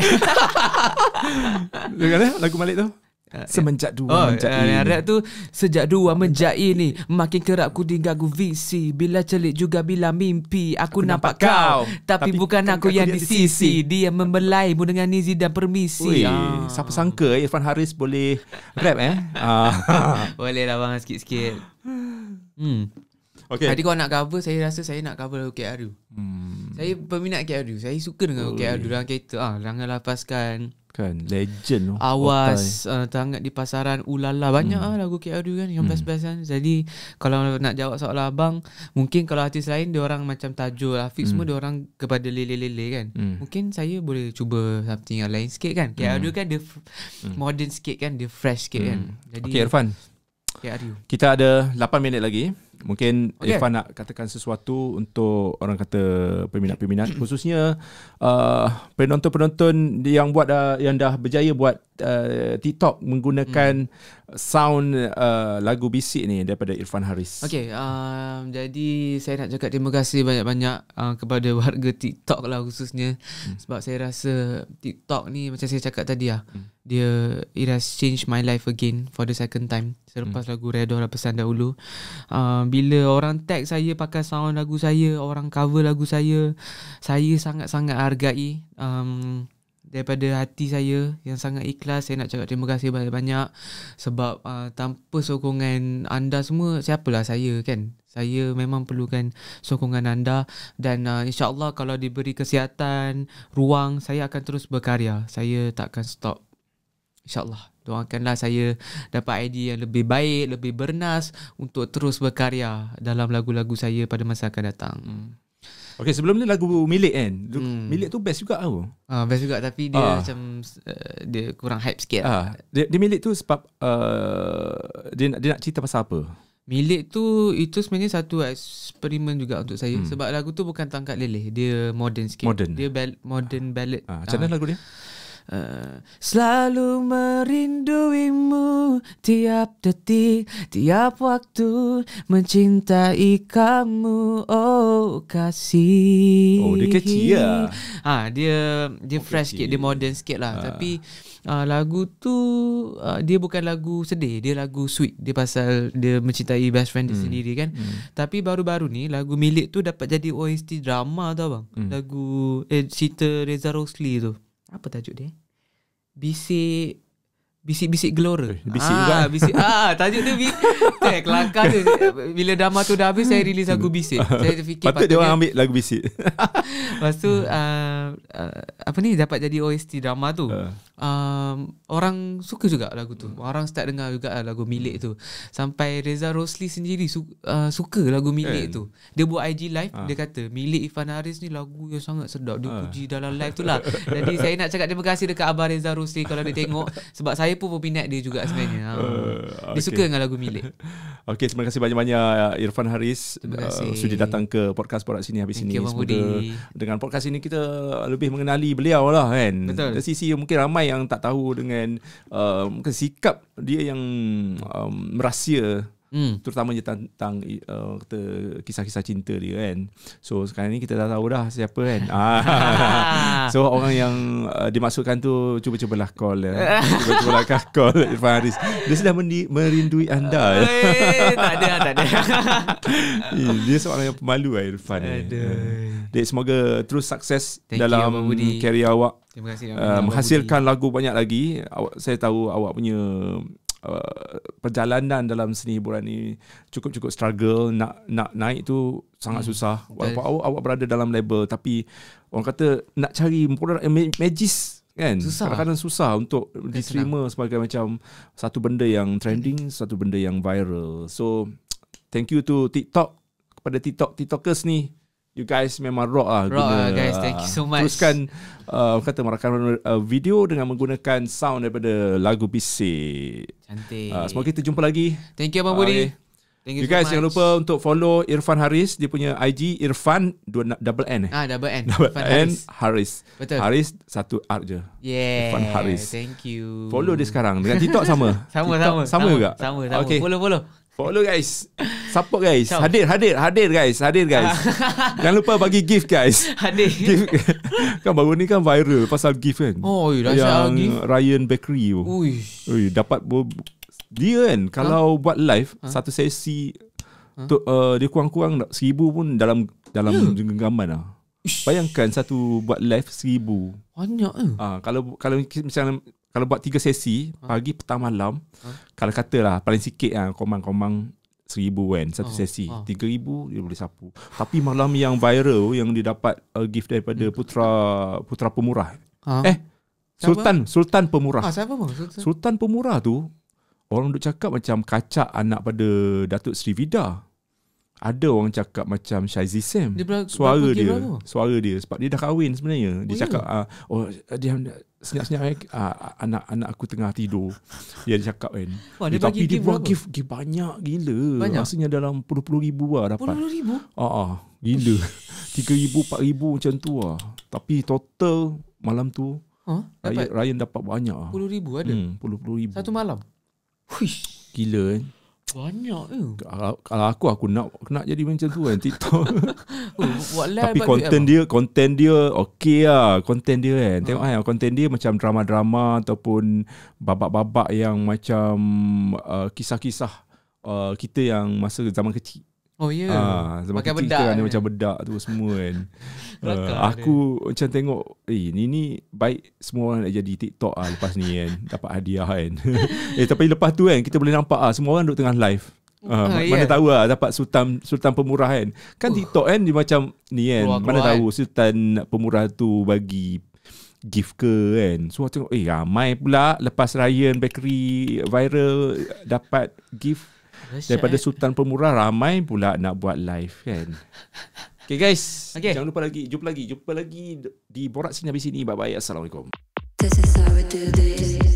Speaker 2: Lagu Malik tu? Semenjak dua menjak ini.
Speaker 1: Rap tu, sejak dua menjak ini makin kerap ku diganggu visi. Bila celik juga bila mimpi aku nampak kau, tapi bukan aku yang di sisi. Dia membelaimu dengan izin dan permisi.
Speaker 2: Siapa sangka Irfan Haris boleh rap
Speaker 1: Boleh lah bang, sikit-sikit.
Speaker 2: Okay.
Speaker 1: Tadi kau nak cover, saya rasa saya nak cover lagu KRU. Saya peminat KRU. Saya suka dengan KRU dalam kereta. Jangan lepaskan.
Speaker 2: Kan legend.
Speaker 1: Awas, terhangat di pasaran. Ulala, banyak lagu KRU kan yang best-best kan. Jadi kalau nak jawab soalan abang, mungkin kalau artis lain dia orang macam Tajul, Afiq semua dia orang kepada lele-lele kan. Mungkin saya boleh cuba something yang lain sikit kan. KRU kan dia modern sikit kan, dia fresh sikit kan. Jadi
Speaker 2: okay, Irfan,
Speaker 1: KRU.
Speaker 2: kita ada 8 minit lagi. Mungkin Irfan nak katakan sesuatu untuk orang kata peminat-peminat, khususnya penonton-penonton yang yang dah berjaya buat TikTok menggunakan sound lagu bisik ni daripada Irfan Haris.
Speaker 1: Okay, jadi saya nak cakap terima kasih banyak-banyak kepada warga TikTok lah khususnya. Sebab saya rasa TikTok ni macam saya cakap tadi it has changed my life again for the second time. Selepas lagu Redha dah pesan dahulu, bila orang tag saya pakai sound lagu saya, orang cover lagu saya sangat-sangat hargai. Daripada hati saya yang sangat ikhlas, saya nak cakap terima kasih banyak-banyak. Sebab tanpa sokongan anda semua, siapalah saya kan. Saya memang perlukan sokongan anda. Dan insyaAllah kalau diberi kesihatan, ruang, saya akan terus berkarya. Saya takkan stop, InsyaAllah. Doakanlah saya dapat idea yang lebih baik, lebih bernas untuk terus berkarya dalam lagu-lagu saya pada masa akan datang.
Speaker 2: Okay, sebelum ni lagu Milik kan. Milik tu best juga tau.
Speaker 1: Best juga, tapi dia macam dia kurang hype sikit.
Speaker 2: Dia Milik tu sebab dia nak cerita pasal apa?
Speaker 1: Milik tu itu sebenarnya satu eksperimen juga untuk saya. Sebab lagu tu bukan tangkap leleh, dia modern sikit. Dia modern ballad.
Speaker 2: Macam mana lagu dia?
Speaker 1: Selalu merinduimu, tiap detik, tiap waktu, mencintai kamu, oh kasih.
Speaker 2: Oh, dia catchy lah.
Speaker 1: Dia fresh sikit, dia modern sikit lah. Tapi lagu tu dia bukan lagu sedih, dia lagu sweet. Dia pasal dia mencintai best friend dia sendiri kan. Tapi baru-baru ni lagu Milik tu dapat jadi OST drama tau bang. Lagu cerita Reza Rosli tu. Apa tajuk dia? Bisik-bisik gelora.
Speaker 2: Bisik juga.
Speaker 1: Bisik. Tajuk dia kelakar tu. Bila drama tu dah habis, saya release lagu Bisik. Saya terfikir
Speaker 2: patut dia orang ambil lagu Bisik.
Speaker 1: Lepas tu apa ni dapat jadi OST drama tu. Orang suka juga lagu tu. Orang start dengar juga lagu Milik tu. Sampai Reza Rosli sendiri suka lagu Milik tu. Dia buat IG live, dia kata Milik Irfan Haris ni lagu yang sangat sedap. Dia puji dalam live tu lah. Jadi saya nak cakap terima kasih dekat Abah Reza Rosli kalau dia tengok, sebab saya pun peminat dia juga sebenarnya. Dia suka dengan lagu Milik.
Speaker 2: Okey, terima kasih banyak-banyak Irfan Haris sudi datang ke podcast Borak Sini habis ini. Semoga dengan podcast ini kita lebih mengenali beliau lah kan.
Speaker 1: Betul.
Speaker 2: Dari sisi mungkin ramai yang tak tahu dengan mungkin sikap dia yang merahasia, terutamanya tentang kisah-kisah cinta dia kan. So sekarang ni kita dah tahu dah siapa kan. So orang yang dimaksudkan tu cuba-cubalah call cuba-cubalah call Irfan Haris. Dia sedang merindui anda.
Speaker 1: Tak ada.
Speaker 2: Dia seorang yang pemalu Irfan. Dek, semoga terus sukses dalam karya awak.
Speaker 1: Terima kasih.
Speaker 2: Menghasilkan lagu banyak lagi. Saya tahu awak punya perjalanan dalam seni hiburan ni cukup struggle, nak naik tu sangat susah. Walaupun awak berada dalam label, tapi orang kata nak cari magis kan, kadang-kadang susah untuk diterima sebagai macam satu benda yang trending, satu benda yang viral. So thank you to TikTok, kepada TikTokers ni. You guys memang rock lah.
Speaker 1: Guys, thank you so much.
Speaker 2: Teruskan kata merakamkan video dengan menggunakan sound daripada lagu Bisik.
Speaker 1: Cantik.
Speaker 2: Semoga kita jumpa lagi.
Speaker 1: Thank you Abang Budi.
Speaker 2: Thank you guys, so jangan lupa untuk follow Irfan Haris. Dia punya IG Irfan double N.
Speaker 1: Double N.
Speaker 2: Haris.
Speaker 1: Betul.
Speaker 2: Haris satu R je.
Speaker 1: Yeah.
Speaker 2: Irfan Haris.
Speaker 1: Thank you.
Speaker 2: Follow dia sekarang. Dengan TikTok sama.
Speaker 1: Sama
Speaker 2: juga.
Speaker 1: Sama.
Speaker 2: Okay.
Speaker 1: Follow
Speaker 2: guys. Support guys. Hadir guys. Jangan lupa bagi gift guys.
Speaker 1: Hadir.
Speaker 2: Gift. Kan baru ni kan viral pasal gift kan.
Speaker 1: Oh, yang
Speaker 2: gift. Ryan Bakery tu. Ui, dapat dia kan kalau buat live satu sesi dia kurang-kurang 1,000 pun dalam genggaman lah. Bayangkan satu buat live 1,000.
Speaker 1: Banyak
Speaker 2: Kalau misalnya kalau buat 3 sesi pagi, petang, malam, kalau katalah paling sikit komang-komang 1,000 kan satu sesi, 3,000 dia boleh sapu. Tapi malam yang viral yang dia dapat gift daripada Putra Pemurah. Sultan Pemurah.
Speaker 1: Siapa bang?
Speaker 2: Sultan Pemurah tu orang duk cakap macam kacak anak pada Datuk Sri Vida. Ada orang cakap macam Shazzy Sam. Suara dia sebab dia dah kahwin sebenarnya. Dia cakap dia senyap-senyap anak aku tengah tidur. Dia cakap kan. Tapi dia buat gift banyak gila. Rasanya dalam puluh ribu lah dapat.
Speaker 1: 10,000?
Speaker 2: Gila. 3,000, 4,000 macam tu lah. Tapi total malam tu Ryan dapat banyak lah.
Speaker 1: 10,000 ada?
Speaker 2: 10,000
Speaker 1: satu malam.
Speaker 2: Gila kan.
Speaker 1: Banyak
Speaker 2: Kalau aku nak jadi macam tu kan TikTok. Tapi konten dia okey lah. Konten dia kan tengok kan, konten dia macam drama-drama ataupun babak-babak yang macam kisah-kisah kita yang masa zaman kecil. Zaman kecil kita kan dia macam bedak tu semua kan. Aku macam tengok ni baik semua orang nak jadi TikTok lepas ni kan, dapat hadiah kan. Tapi lepas tu kan kita boleh nampak semua orang duduk tengah live. Mana tahu dapat Sultan Pemurah kan TikTok kan dia macam ni kan, mana tahu Sultan Pemurah tu bagi gift ke kan. So tengok ramai pula lepas Ryan Bakery viral dapat gift daripada Sultan Pemurah, ramai pula nak buat live kan. Okay guys, jangan lupa jumpa lagi di Borak Sini habis ini. Bye bye. Assalamualaikum.
Speaker 4: This is how we do this.